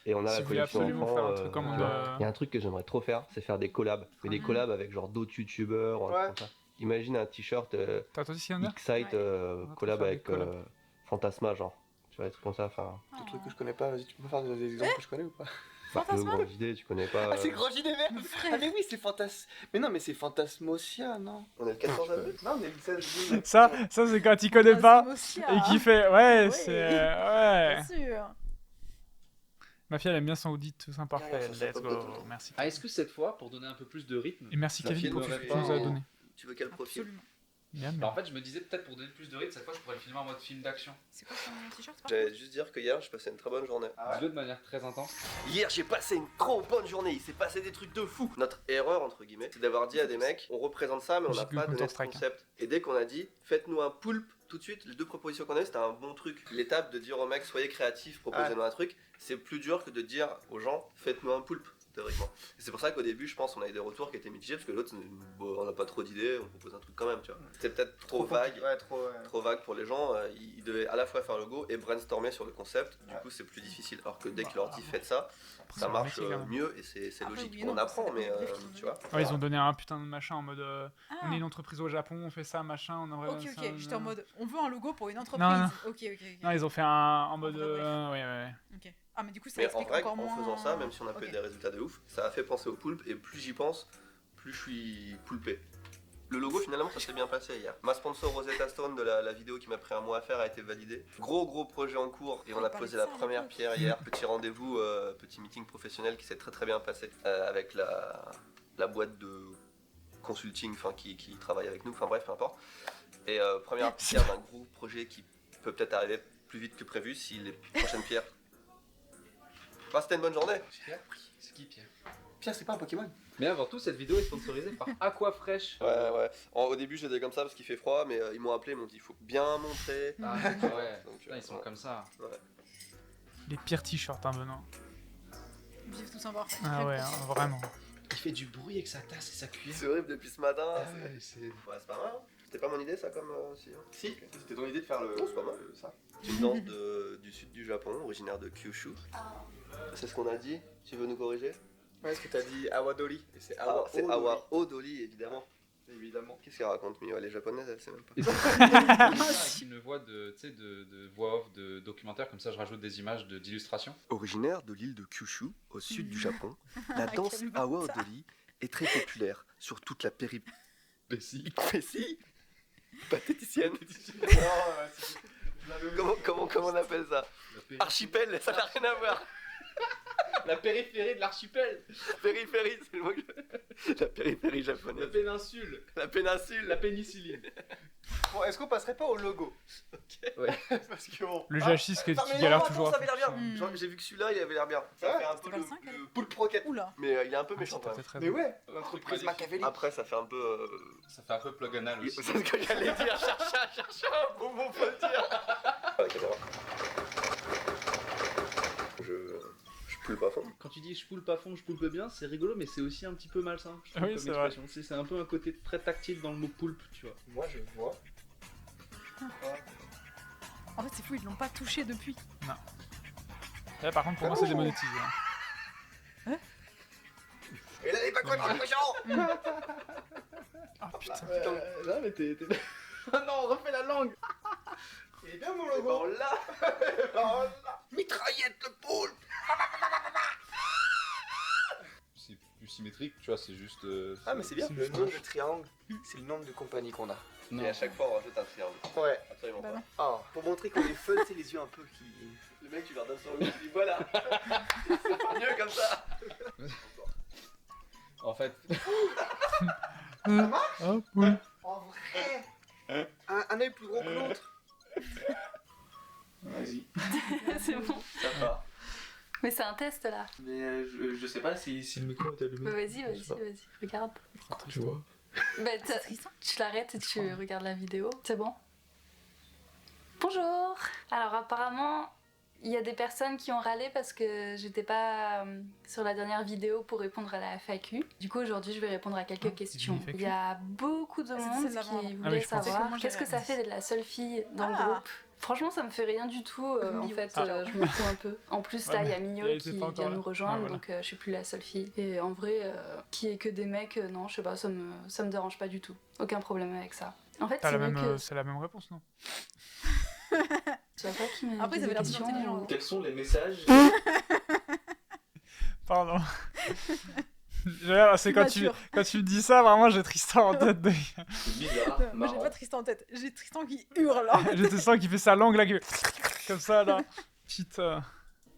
Et on a Si la vous voulez collection absolument enfant. faire un truc en mode, Il y a un truc que j'aimerais trop faire, c'est faire des collabs. Mais des collabs avec genre d'autres youtubeurs. ou un truc comme ça. Imagine un t-shirt T'as toi aussi, Yonder X-Site On va collab faire des avec collabs. Fantasma, genre. Tu vois, des trucs comme ça. Enfin, Des trucs que je connais pas, vas-y, tu peux me faire des exemples que je connais ou pas Fantasma grande idée, tu connais pas. Ah, c'est Grand JD, merde Ah, mais oui, c'est Mais non, mais c'est Fantasmosia, non On est le 14 avril. Non, on est le 16 juillet. Ça c'est quand il connaît pas Osmosia. et qui fait ouais, Oui. c'est ouais. Bien sûr. Ma fille elle aime bien son audit tout ça parfait. Ouais, ça Let's peut go. pas tout. Merci. Ah, est-ce que cette fois, pour donner un peu plus de rythme, Et merci La Kevin fille pour tout ce n'aurait que tu pas nous as en- donné. Tu veux quel profil Absolument. Bien, bien. alors en fait, je me disais peut-être pour donner plus de rythme, cette fois, je pourrais le filmer en mode film d'action. C'est quoi ton t-shirt par J'allais juste dire que hier, j'ai passé une très bonne journée. Dis-le de manière très intense. Hier, j'ai passé une trop bonne journée. Il s'est passé des trucs de fou. Notre erreur, entre guillemets, c'est d'avoir dit à des mecs, on représente ça, mais on n'a J'ai que pas donné ce Counter-Strike, concept. Et dès qu'on a dit, faites-nous un poulpe, tout de suite, les deux propositions qu'on a eues, c'était un bon truc. L'étape de dire aux mecs, soyez créatifs, proposez-nous un truc, c'est plus dur que de dire aux gens, faites-nous un poulpe. Théoriquement. Et c'est pour ça qu'au début, je pense, on a eu des retours qui étaient mitigés parce que l'autre, bon, on n'a pas trop d'idées, on propose un truc quand même, tu vois. C'était peut-être trop vague. Ouais, trop. Trop vague pour les gens, ils devaient à la fois faire le go et brainstormer sur le concept, du coup c'est plus difficile. Alors que dès que leur dit faites ça, Après, ça c'est un marche métier, quand même. mieux et c'est Après, logique. oui et non, On ça apprend, dépend mais des briefs qu'ils tu ont vois. Ouais, ils ont donné un putain de machin en mode Ah. on est une entreprise au Japon, on fait ça, machin, on aurait Ok, ça, ok, j'étais en mode on veut un logo pour une entreprise. Non, non. Ok, ok, ok. Non, ils ont fait un en mode vrai, bref. ouais. Ok. Ah, mais du coup, ça Mais en explique vrai, encore en moins. faisant ça, même si on a fait Ok. des résultats de ouf, ça a fait penser au poulpe et plus j'y pense, plus je suis poulpé. Le logo finalement ça s'est bien passé hier. Ma sponsor Rosetta Stone de la vidéo qui m'a pris un mois à faire a été validée. Gros projet en cours et on a posé la première pierre hier. Petit rendez-vous, petit meeting professionnel qui s'est très bien passé avec la boîte de consulting qui travaille avec nous, enfin bref peu importe. Et première pierre d'un gros projet qui peut peut-être arriver plus vite que prévu si les prochaines pierres... Bah, c'était une bonne journée. C'est qui, Pierre? Pierre, c'est pas un Pokémon. Mais avant tout, cette vidéo est sponsorisée par Aquafresh. Ouais. Au début j'étais comme ça parce qu'il fait froid, mais ils m'ont appelé, ils m'ont dit il faut bien montrer. Ah ouais, Donc, putain, ils sont comme ça. Les pires t-shirts, hein, Benoît. Vivre tout savoir. Ah ouais, hein, vraiment. Il fait du bruit avec sa tasse et sa cuillère. C'est horrible depuis ce matin. c'est... Ouais, c'est pas mal. Hein. C'était pas mon idée ça comme si. Hein. Si, c'était ton idée de faire le. Non, c'est pas mal. Ça. C'est une danse du sud du Japon, originaire de Kyushu. C'est ce qu'on a dit. Tu veux nous corriger? Ouais, est-ce que t'as dit Awadori et c'est Ah, c'est Awa Awa Odoli évidemment. Évidemment. Qu'est-ce qu'elle raconte, Mio? Elle est japonaise, elle sait même pas. Et c'est une voix de voix off de documentaire, comme ça je rajoute des images d'illustration. Originaire de l'île de Kyushu, au sud du Japon, la danse Quel Awa bâtard. Odori est très populaire sur toute la péripétie pathéticienne. Comment on appelle ça? Archipel, ça n'a rien à voir. La périphérie de l'archipel. Périphérie, c'est le mot La périphérie La japonaise. péninsule. La péninsule. La pénicilline. Bon, est-ce qu'on passerait pas au logo? Ouais. Parce que bon. Le Jachis qui Non, mais galère non, toujours. attends, ça avait l'air bien. Mm. Genre, j'ai vu que celui-là, il avait l'air bien. Ça fait un peu C'était pas le cinq, elle le poulpe rocket. Oula. Mais il est un peu méchant quand même. Peut-être Mais raison. ouais, l'entreprise machiavélique. Après, ça fait un peu. Ça fait un peu plug anal C'est aussi. ce que j'allais dire. Chercher un bon mot pour le dire. Ah, la caméra. Je poule pas fond. Quand tu dis je poule pas fond, je poulpe bien, c'est rigolo, mais c'est aussi un petit peu malsain. Je trouve, Oui, comme c'est vrai. expression. C'est un peu un côté très tactile dans le mot poulpe, tu vois. Moi, je vois. En fait, c'est fou, ils l'ont pas touché depuis. Là, par contre, pour moi, c'est démonétisé. hein. Et là, il est pas quoi dans le cochon. Ah putain. Non, mais t'es. Oh non, refais la langue. Il est bien mon Et logo. ben là. Mitraillette le poulpe. C'est plus symétrique, tu vois, c'est juste. Ah, mais c'est bien. Le nombre de triangles, c'est le nombre de compagnies qu'on a. Non. Et à chaque fois, on rajoute un triangle. Ouais. Absolument Bah pas. non. Ah, pour montrer qu'on est fun, c'est les yeux un peu qui. Le mec, tu leur donnes son logo, tu dis voilà. C'est mieux comme ça. En fait, Oh, oui. En vrai. Un œil plus gros que l'autre. Vas-y. C'est bon. Ça va. Mais c'est un test là. Mais je sais pas si le micro est allumé. Bah, vas-y, regarde. tu vois. Bah, tu l'arrêtes et tu regardes la vidéo. C'est bon. Bonjour. Alors apparemment, il y a des personnes qui ont râlé parce que j'étais pas sur la dernière vidéo pour répondre à la FAQ. Du coup, aujourd'hui, je vais répondre à quelques questions. FAQ. Il y a beaucoup de c'est monde celle d'avant, là. qui Ah oui, voulait je pensais savoir comment qu'est-ce que ça fait d'être la seule fille dans le Ah. groupe. Franchement, ça me fait rien du tout. En Mio. fait, Ah. je me fous un peu. En plus, Ouais, là, il y a mais Mignon elle était qui pas encore vient là. nous rejoindre, Ah, voilà. donc je suis plus la seule fille. Et en vrai, qui est que des mecs, non, je sais pas, ça me dérange pas du tout. Aucun problème avec ça. En fait, T'as c'est la vrai même, que c'est la même réponse, non? tu vois pas qui m'a Après, dit ça avait des l'air plus questions, intelligent. ou- Quels sont les messages Pardon. C'est quand tu me dis ça, vraiment, j'ai Tristan en tête. bizarres, Moi, j'ai marrants pas Tristan en tête. J'ai Tristan qui hurle. J'ai Tristan qui fait sa langue là, qui fait comme ça là. Petite.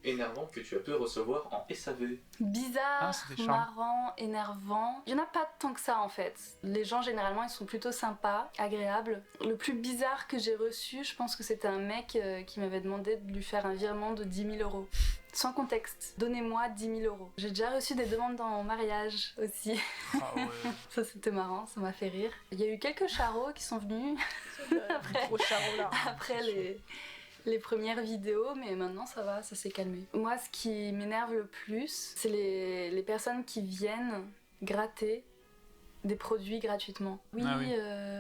énervants que tu as pu recevoir en SAV. Bizarre, Ah, c'est des charmes. marrant, énervant. Il y en a pas tant que ça en fait. Les gens généralement ils sont plutôt sympas, agréables. Le plus bizarre que j'ai reçu, je pense que c'était un mec qui m'avait demandé de lui faire un virement de 10 000 euros. Sans contexte, donnez-moi 10 000 euros. J'ai déjà reçu des demandes dans mon mariage aussi. Ah ouais. Ça c'était marrant, ça m'a fait rire. Il y a eu quelques charros qui sont venus Après. Gros charreau là. après les premières vidéos, mais maintenant ça va, ça s'est calmé. Moi, ce qui m'énerve le plus, c'est les personnes qui viennent gratter des produits gratuitement. Oui, Ah oui.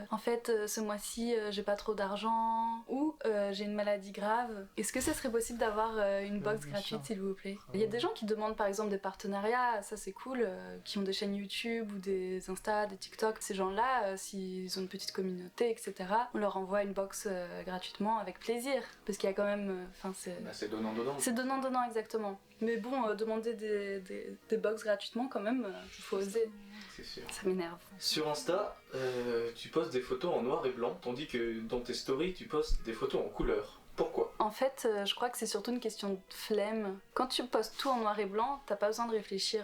En fait, ce mois-ci, j'ai pas trop d'argent, ou j'ai une maladie grave. Est-ce que ce serait possible d'avoir une box bien gratuite, sûr. s'il vous plaît? Il y a des gens qui demandent par exemple des partenariats, ça c'est cool, qui ont des chaînes YouTube ou des Insta, des TikTok. Ces gens-là, s'ils ont une petite communauté, etc., on leur envoie une box gratuitement avec plaisir. Parce qu'il y a quand même. C'est donnant. C'est donnant, exactement. Mais bon, demander des box gratuitement, quand même, il faut oser. C'est sûr. Ça m'énerve. Sur Insta, tu postes des photos en noir et blanc, tandis que dans tes stories, tu postes des photos en couleur. Pourquoi? En fait, je crois que c'est surtout une question de flemme. Quand tu postes tout en noir et blanc, t'as pas besoin de réfléchir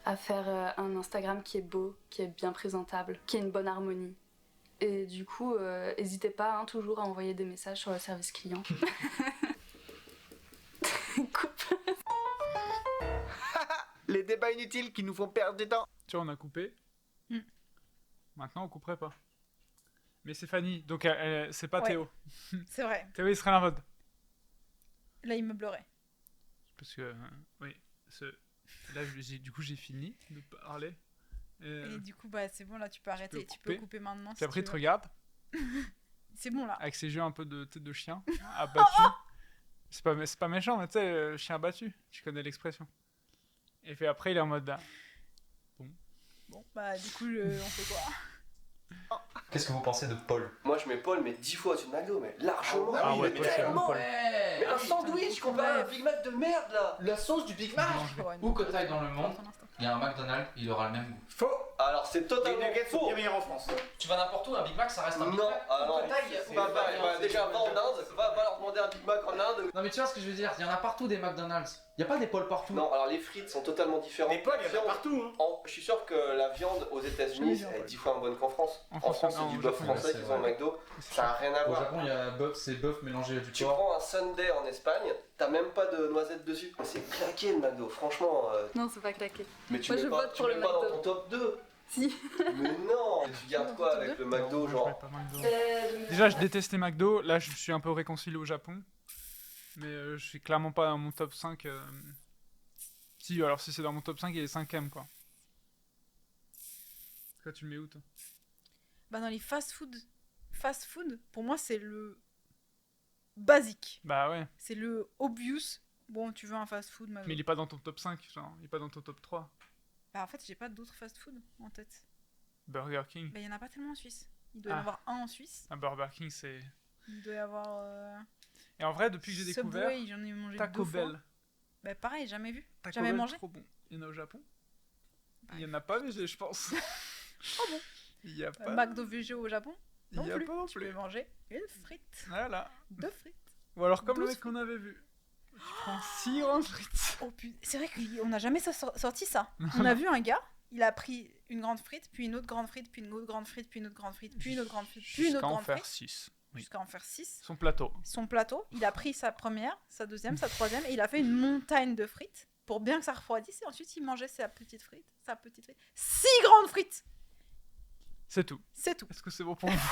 à faire un Instagram qui est beau, qui est bien présentable, qui a une bonne harmonie. Et du coup, n'hésitez pas toujours à envoyer des messages sur le service client. Coupe. Les débats inutiles qui nous font perdre du temps. Tu vois, on a coupé. Hmm. Maintenant, on couperait pas. Mais c'est Fanny, donc c'est pas Ouais. Théo. C'est vrai. Théo, il serait en mode. Là, il me bleurait. Parce que, oui, là, du coup, j'ai fini de parler. Et du coup, bah, c'est bon, là, tu peux arrêter. Tu couper. peux couper maintenant. Puis Si après, il tu te veux. regarde, C'est bon, là. avec ses yeux un peu de tête de chien, abattu. C'est pas méchant, mais tu sais, chien abattu, tu connais l'expression. Et puis après, il est en mode. Bon, bah, du coup, on fait quoi? Qu'est-ce que vous pensez de Paul? Moi, je mets Paul, mais 10 fois au-dessus de McDo, mais largement. Ah ouais, mais Paul, c'est tellement. bon, Paul. Mais un sandwich comparé à un Big Mac de merde là. La sauce du Big Mac. Ouais, Où que t'ailles dans le monde, Attends un instant. il y a un McDonald's, il aura le même goût. Faux. Alors, c'est Les totalement nuggets sont faux. bien meilleurs en France. Tu vas n'importe où, un Big Mac ça reste un Big Non, Mac. alors, Où que t'ailles, c'est- déjà, va en Inde, va leur demander un Big Mac en Inde. Non mais tu vois ce que je veux dire, il y en a partout des McDonald's. Il y a pas des Paul partout. Non, alors les frites sont totalement différentes. Les Paul, il y en a Viande- partout. Hein. Je suis sûr que la viande aux États-Unis Jamais vu, est 10 fois moins bonne qu'en France. En En France, France, non, c'est du au bœuf Japon, français c'est qu'ils ont au vrai. McDo. Ça n'a rien à Au voir. Japon, il y a bœuf, c'est bœuf mélangé du Tu porc. prends un Sundae en Espagne, t'as même pas de noisettes dessus. C'est claqué le McDo, franchement. Non, c'est pas claqué. Mais tu Moi, mets je pas, vote tu pour mets le pas dans McDo. ton top 2. Si. Mais non. Et tu gardes quoi avec le McDo, Non, moi, je genre mets pas McDo. Déjà, je détestais McDo. Là, je suis un peu réconcilié au Japon. Mais je suis clairement pas dans mon top 5. Si, alors si c'est dans mon top 5, il est 5ème, quoi. Toi, tu le mets où, toi? Bah, dans les fast-food, pour moi, c'est le basique. Bah ouais. C'est le obvious. Bon, tu veux un fast-food, McDo. Mais il est pas dans ton top 5, genre. Il est pas dans ton top 3. Bah, en fait, j'ai pas d'autres fast-food en tête. Burger King. Bah, il y en a pas tellement en Suisse. Il doit y Ah. en avoir un en Suisse. Un Burger King, c'est... Il doit y avoir. Et en vrai, depuis que j'ai découvert... Subway, j'en ai mangé Taco 2 fois. Bell. Bah, pareil, jamais vu. Taco Jamais Bell, mangé. trop bon. Il y en a au Japon? Bah, Il y en a pas, mais je pense. Oh bon. Il y a pas. McDo VGO au Japon. Il Non y a plus. pas non Tu plus. peux manger une frite. Voilà. 2 frites. Ou alors comme le 12 mec qu'on avait vu. Tu prends 6 grandes frites. Oh putain, c'est vrai qu'on n'a jamais sorti ça. On a vu un gars, il a pris une grande frite, puis une autre grande frite, puis une autre grande frite, puis une autre grande frite, puis une autre grande frite, puis une autre Jusqu'à en grande faire frite, 6. Oui. jusqu'à en faire 6. Son plateau. Son plateau, il a pris sa première, sa deuxième, sa troisième, et il a fait une montagne de frites pour bien que ça refroidisse, et ensuite il mangeait sa petite frite, 6 grandes frites. C'est tout. C'est tout. Est-ce que c'est bon pour vous?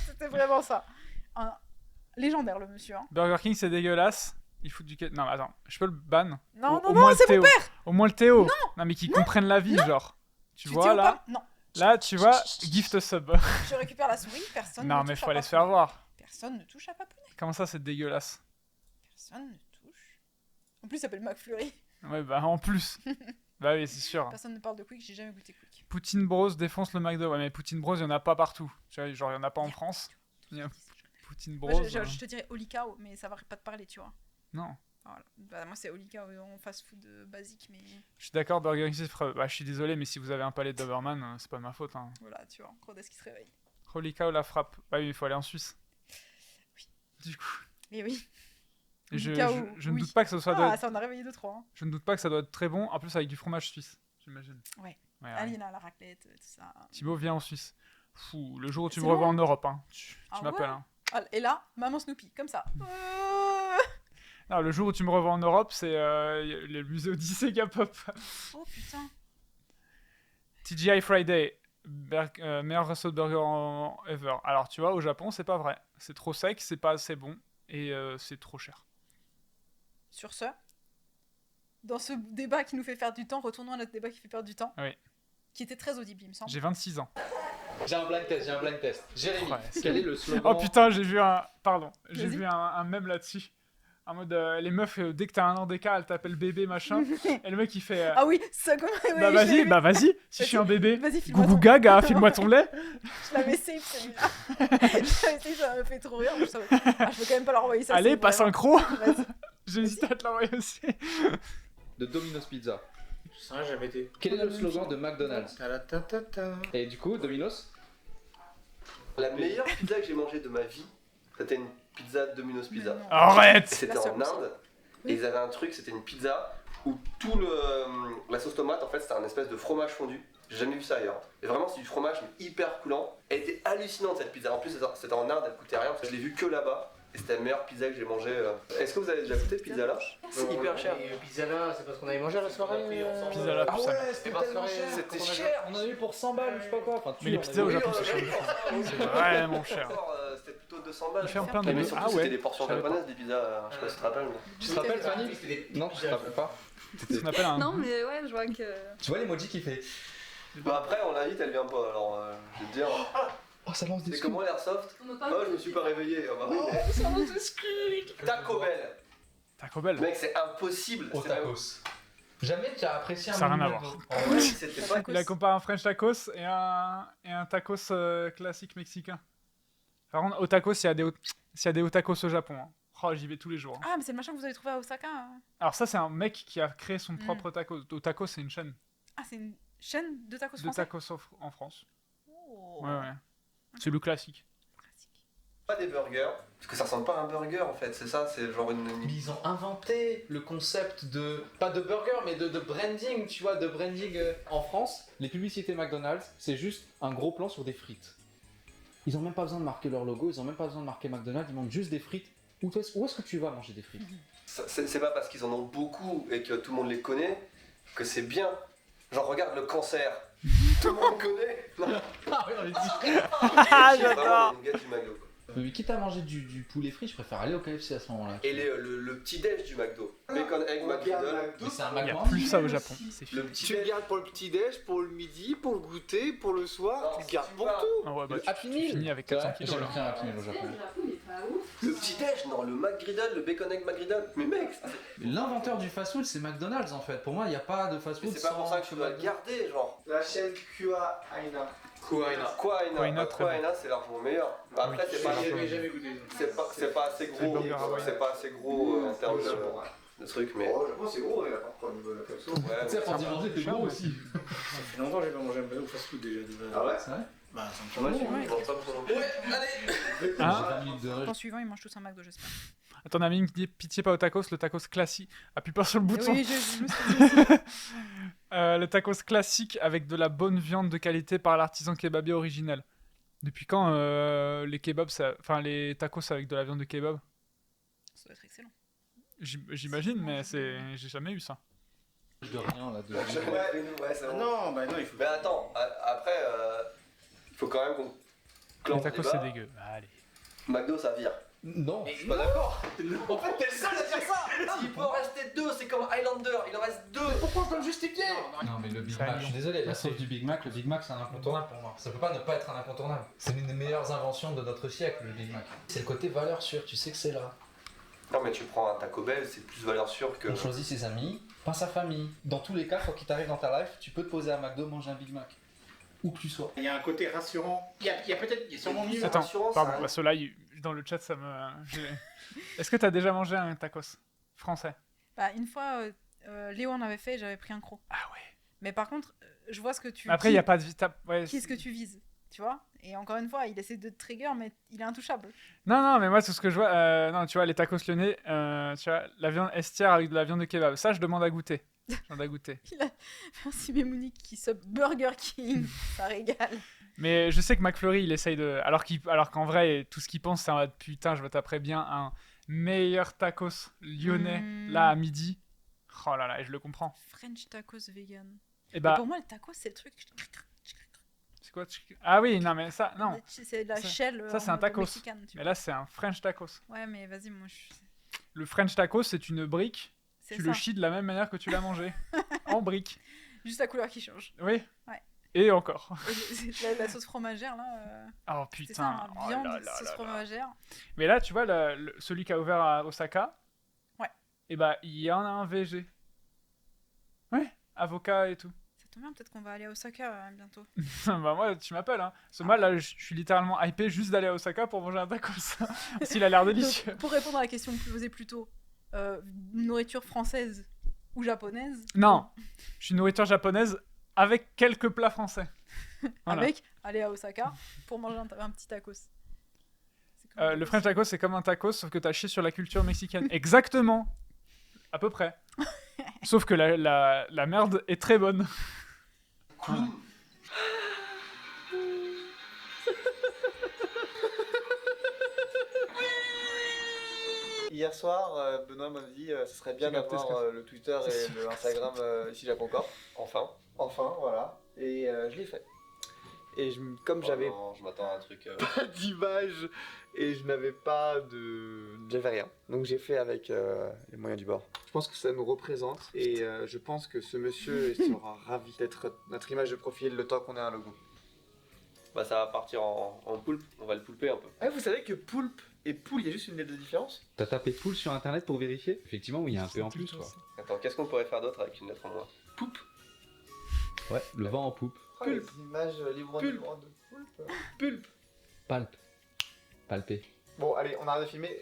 C'était vraiment ça. Un légendaire, le monsieur. Hein. Burger King, c'est dégueulasse. Il fout du... Non, attends. Je peux le ban? Non, Au non, moins non, le c'est mon Théo. père. Au moins le Théo. Non, mais qui comprennent la vie, genre. Tu vois, tiens là... pas- Non, Là, tu vois, gift sub. je récupère la souris, personne Non, ne mais touche faut à aller se Papounet. faire voir. Personne ne touche à Papounet. Comment ça, c'est dégueulasse? Personne ne touche. En plus, il s'appelle McFlurry. Ouais, bah en plus. Bah oui, c'est sûr. Personne ne parle de Quick, j'ai jamais goûté Quick. Poutine Bros défonce le McDo. Ouais, mais Poutine Bros, il y en a pas partout. Tu vois, genre, il y en a pas en France. Il y a Poutine Bros. Moi, je te dirais Olikao, mais ça va pas te parler, tu vois. Non. Voilà. Bah, moi, c'est Olikao en fast-food basique, mais Je suis d'accord, Burger King, c'est bah, je suis désolé, mais si vous avez un palais de Doberman, c'est pas de ma faute. Hein. voilà, tu vois, Crodes qui se réveille. Holy cow, la frappe. Bah oui, il faut aller en Suisse. Oui. Du coup, Et oui. je Holy cow, ne oui. doute pas que ça soit. Ah, ça en a réveillé 2-3. Hein. Je ne doute pas que ça doit être très bon. En plus, avec du fromage suisse, j'imagine. Ouais. Ouais, Alina, la raclette, tout ça. Thibaut, viens en Suisse. Fou, le jour où tu C'est me revois loin. en Europe, hein, tu Ah m'appelles. ouais Hein. Ah, et là, maman Snoopy, comme ça. Non, le jour où tu me revois en Europe, c'est le musée Odyssée Gapop. Oh putain. TGI Friday, meilleur resto de burger ever. Alors, tu vois, au Japon, c'est pas vrai. C'est trop sec, c'est pas assez bon et c'est trop cher. Sur ce, dans ce débat qui nous fait perdre du temps, retournons à notre débat qui fait perdre du temps. Oui. Qui était très audible, il me semble. J'ai 26 ans. J'ai un blind test, Jérémy, Ouais, c'est quel est le slogan? Oh putain, j'ai vu un. Pardon, j'ai Vas-y. vu un mème là-dessus. En mode, les meufs, dès que t'as un an d'écart, elles t'appellent bébé, machin. Et le mec, il fait. Ah oui, ça comment Bah vas-y, si je suis un bébé. Vas-y, file-moi Gougou ton- gaga, file-moi ton lait. Je l'avais save celui-là. Je l'avais save, ça m'a fait trop rire. Je savais- Ah, je peux quand même pas leur envoyer ça. Allez, c'est pas vraiment- synchro. Vas-y. J'ai hésité à te l'envoyer aussi. De Domino's Pizza. Ça, jamais été. Quel est le slogan de McDonald's? Ta-la-ta-ta-ta. Et du coup, Domino's? La meilleure pizza que j'ai mangée de ma vie, c'était une pizza Domino's Pizza. Mais non. Arrête. C'était La seule en Inde, Oui. et ils avaient un truc, c'était une pizza où la sauce tomate, en fait, c'était un espèce de fromage fondu. J'ai jamais vu ça ailleurs. Et vraiment, c'est du fromage mais hyper coulant. Elle était hallucinante cette pizza. En plus, c'était en Inde, elle coûtait rien. Parce que je l'ai vue que là-bas. Et c'était la meilleure pizza que j'ai mangée. Est-ce que vous avez déjà goûté pizza là? C'est hyper cher. Pizza là, c'est parce qu'on avait mangé à la soirée. Pizza là, Ah putain. ouais, c'était tellement cher. C'était Qu'on avait- cher. On en a eu pour 100 balles, je sais pas quoi. Enfin, Mais les pizzas au Oui, Japon, on c'est avait- cher. C'est vraiment cher. C'était plutôt 200 balles. Ils ferment plein de Mais trucs. surtout, Ah c'était ouais. des portions Je savais pas. japonaises, des pizzas. Je sais pas si tu te rappelles. mais- Tu te rappelles, Fanny? C'était des Non, tu te rappelles pas. C'est ce qu'on appelle un. Non, mais ouais, je vois que. Tu vois l'emoji qui fait. Bah après, on l'invite, elle vient pas. Alors, je vais te dire. Oh, ça lance des C'est scoops. comment l'airsoft? On Oh, je me suis pas réveillé. Ah bah oui, mais- Taco Bell. Taco Bell. Mec, c'est impossible. Au C'est même- tacos. Jamais tu as apprécié un Ça a menu rien à McDo. En vrai, c'était pas. Il a comparé un French tacos et un tacos classique mexicain. Par contre, au tacos, il y a des hot tacos au Japon. Hein. Oh, j'y vais tous les jours. Hein. Ah, mais c'est le machin que vous avez trouvé à Osaka. Hein. Alors ça, c'est un mec qui a créé son propre tacos. Au tacos, c'est une chaîne Ah, c'est une chaîne de tacos de français. tacos en France. Oh. Ouais. C'est le classique. Classique. Pas des burgers, parce que ça ressemble pas à un burger en fait, c'est ça, c'est genre une. Mais ils ont inventé le concept de, pas de burger, mais de branding, tu vois, de branding. En France, les publicités McDonald's, c'est juste un gros plan sur des frites. Ils ont même pas besoin de marquer leur logo, ils ont même pas besoin de marquer McDonald's, ils montrent juste des frites. Où est-ce que tu vas manger des frites? C'est pas parce qu'ils en ont beaucoup et que tout le monde les connaît que c'est bien. Genre, regarde le cancer. Tout le monde connaît. Non, Ah oui, on les dit. Ah, c'est vraiment j'adore. une gars du McDo. Quoi. Mais quitte à manger du poulet frit, je préfère aller au KFC à ce moment-là. Et le petit déj du McDo. Bacon, egg, McGriddle. Mais c'est un Il n'y a McDo. plus ça au Japon. C'est Le fini. petit Tu le déj. gardes pour le petit-déj, pour le midi, pour le goûter, pour le soir, Non, tu le si gardes tu pour vas- tout. Ah ouais, bah, Le tu Happy Meal. finis avec C'est 400 vrai, kilos. j'ai là. pris un Happy Meal au Japon. Le petit déj, non, le McGriddle, le bacon, egg, McGriddle. Mais mec, Mais l'inventeur du fast-food, c'est McDonald's en fait. Pour moi, il n'y a pas de fast-food. c'est pas pour ça que tu dois le garder, genre. La chaîne QA Aina. Quoi, Aina, très bon. c'est largement meilleur. Bah, après, c'est pas. J'ai jamais goûté. C'est pas assez C'est le gros. burger hawaïen. C'est pas assez gros en termes de trucs, mais. Oh, je pense que c'est gros, il a pas de problème au niveau de la capsule. Ouais, Tu sais, quand tu manges, t'es gros aussi. Ça fait longtemps que j'ai pas mangé un fast-food déjà. Ah ouais? C'est vrai? Bah, ça me moi, fait je mange pas pour non plus. Hein 20 minutes de rush. En suivant, ils mangent tous un McDo, j'espère. Attends, on a mis une pitié pas au tacos, le tacos classique. Appuie pas sur le bouton. Oui, je me suis dit aussi. Le tacos classique avec de la bonne viande de qualité par l'artisan kebabier original. Depuis quand les kebabs, enfin les tacos avec de la viande de kebab? Ça doit être excellent. J'imagine, mais j'ai jamais eu ça. De rien là. Ouais, c'est bon. Non, bah non, il faut. Mais attends, après, il faut quand même qu'on Les clore tacos, le c'est débat. dégueu. Allez. McDo, ça vire. Non. Je suis pas d'accord. En fait, t'es le seul à dire ça. Il peut en rester deux, c'est comme Highlander, il en reste deux. Pourquoi je dois le justifier? Non mais le Big Ça Mac, y est. je suis désolé, la sauce du Big Mac, c'est un incontournable pour moi. Ça peut pas ne pas être un incontournable. C'est l'une des meilleures inventions de notre siècle, le Big Mac. C'est le côté valeur sûre, tu sais que c'est là. Non, mais tu prends un Taco Bell, c'est plus valeur sûre que. On choisit ses amis, pas sa famille. Dans tous les cas, quoi qu'il t'arrive dans ta life, tu peux te poser à McDo, manger un Big Mac. Où que tu sois. Il y a un côté rassurant. Il y a peut-être, il y a sûrement mieux. Attends, rassurant, ça, pardon, hein. bah, ceux-là, dans le chat, ça me. Est-ce que t'as déjà mangé un tacos français? Bah, une fois, Léo en avait fait et j'avais pris un croc. Ah ouais. Mais par contre, je vois ce que tu Après, il dis. n'y a pas de. Ouais, Qui est-ce que tu vises, tu vois? Et encore une fois, il essaie de te trigger, mais il est intouchable. Non, mais moi, tout ce que je vois, non, tu vois, les tacos lyonnais, tu vois, la viande estière avec de la viande de kebab, ça, je demande à goûter. Je demande à goûter. Merci Mémonique qui sub Burger King, ça régale. Mais je sais que McFlurry, il essaye de. Alors qu'en vrai, tout ce qu'il pense, c'est en mode putain, je me taperais bien un meilleur tacos lyonnais, là, à midi. Oh là là, et je le comprends. French tacos vegan. Et Et bah, pour moi, le tacos, c'est le truc. c'est quoi? Ah oui, non, mais ça, non. C'est de la Ça- shell ça, c'est un tacos. mexicaine, tu Mais vois. là, c'est un French tacos. Ouais, mais vas-y, moi, Le French tacos, c'est une brique. c'est Tu ça. le chies de la même manière que tu l'as mangé. En brique. Juste la couleur qui change. Oui. Ouais. Et encore. Et la sauce fromagère, là, Oh c'est putain. ça, hein, Oh viande, là là sauce là là. fromagère. Mais là, tu vois, celui qui a ouvert à Osaka. Ouais. Et bah, il y en a un VG. Ouais, avocat et tout. Ça tombe bien, peut-être qu'on va aller à Osaka bientôt. Bah, moi, tu m'appelles, hein. Ce mal, là, je suis littéralement hypé juste d'aller à Osaka pour manger un tacos. S'il a l'air délicieux. Donc, pour répondre à la question que je posais plus tôt, nourriture française ou japonaise? Non, je suis nourriture japonaise avec quelques plats français. Voilà. Avec aller à Osaka pour manger un petit tacos. C'est comme un Le tacos. French tacos, c'est comme un tacos, sauf que t'as chié sur la culture mexicaine. Exactement. À peu près. Sauf que la merde est très bonne. Hier soir, Benoît m'a dit ce serait bien J'ai capté d'avoir ce le Twitter et le Instagram ici Japon Corp. Enfin. Enfin, voilà. Et je l'ai fait. Et comme Oh j'avais non, je m'attends à un truc. pas d'image et je n'avais pas de. J'avais rien. Donc j'ai fait avec les moyens du bord. Je pense que ça nous représente et je pense que ce monsieur sera ravi d'être notre image de profil le temps qu'on ait un logo. Bah ça va partir en poulpe, on va le poulper un peu. Ah, vous savez que poulpe et poule, il y a juste une lettre de différence? T'as tapé poule sur internet pour vérifier? Effectivement, oui, il y a un peu en plus quoi. Attends, qu'est-ce qu'on pourrait faire d'autre avec une lettre en moins? Poupe. Ouais, le vent en poupe. Oh, les images libres de poulpe. Pulpe. Palpe. Palpé. Bon, allez, on arrête de filmer,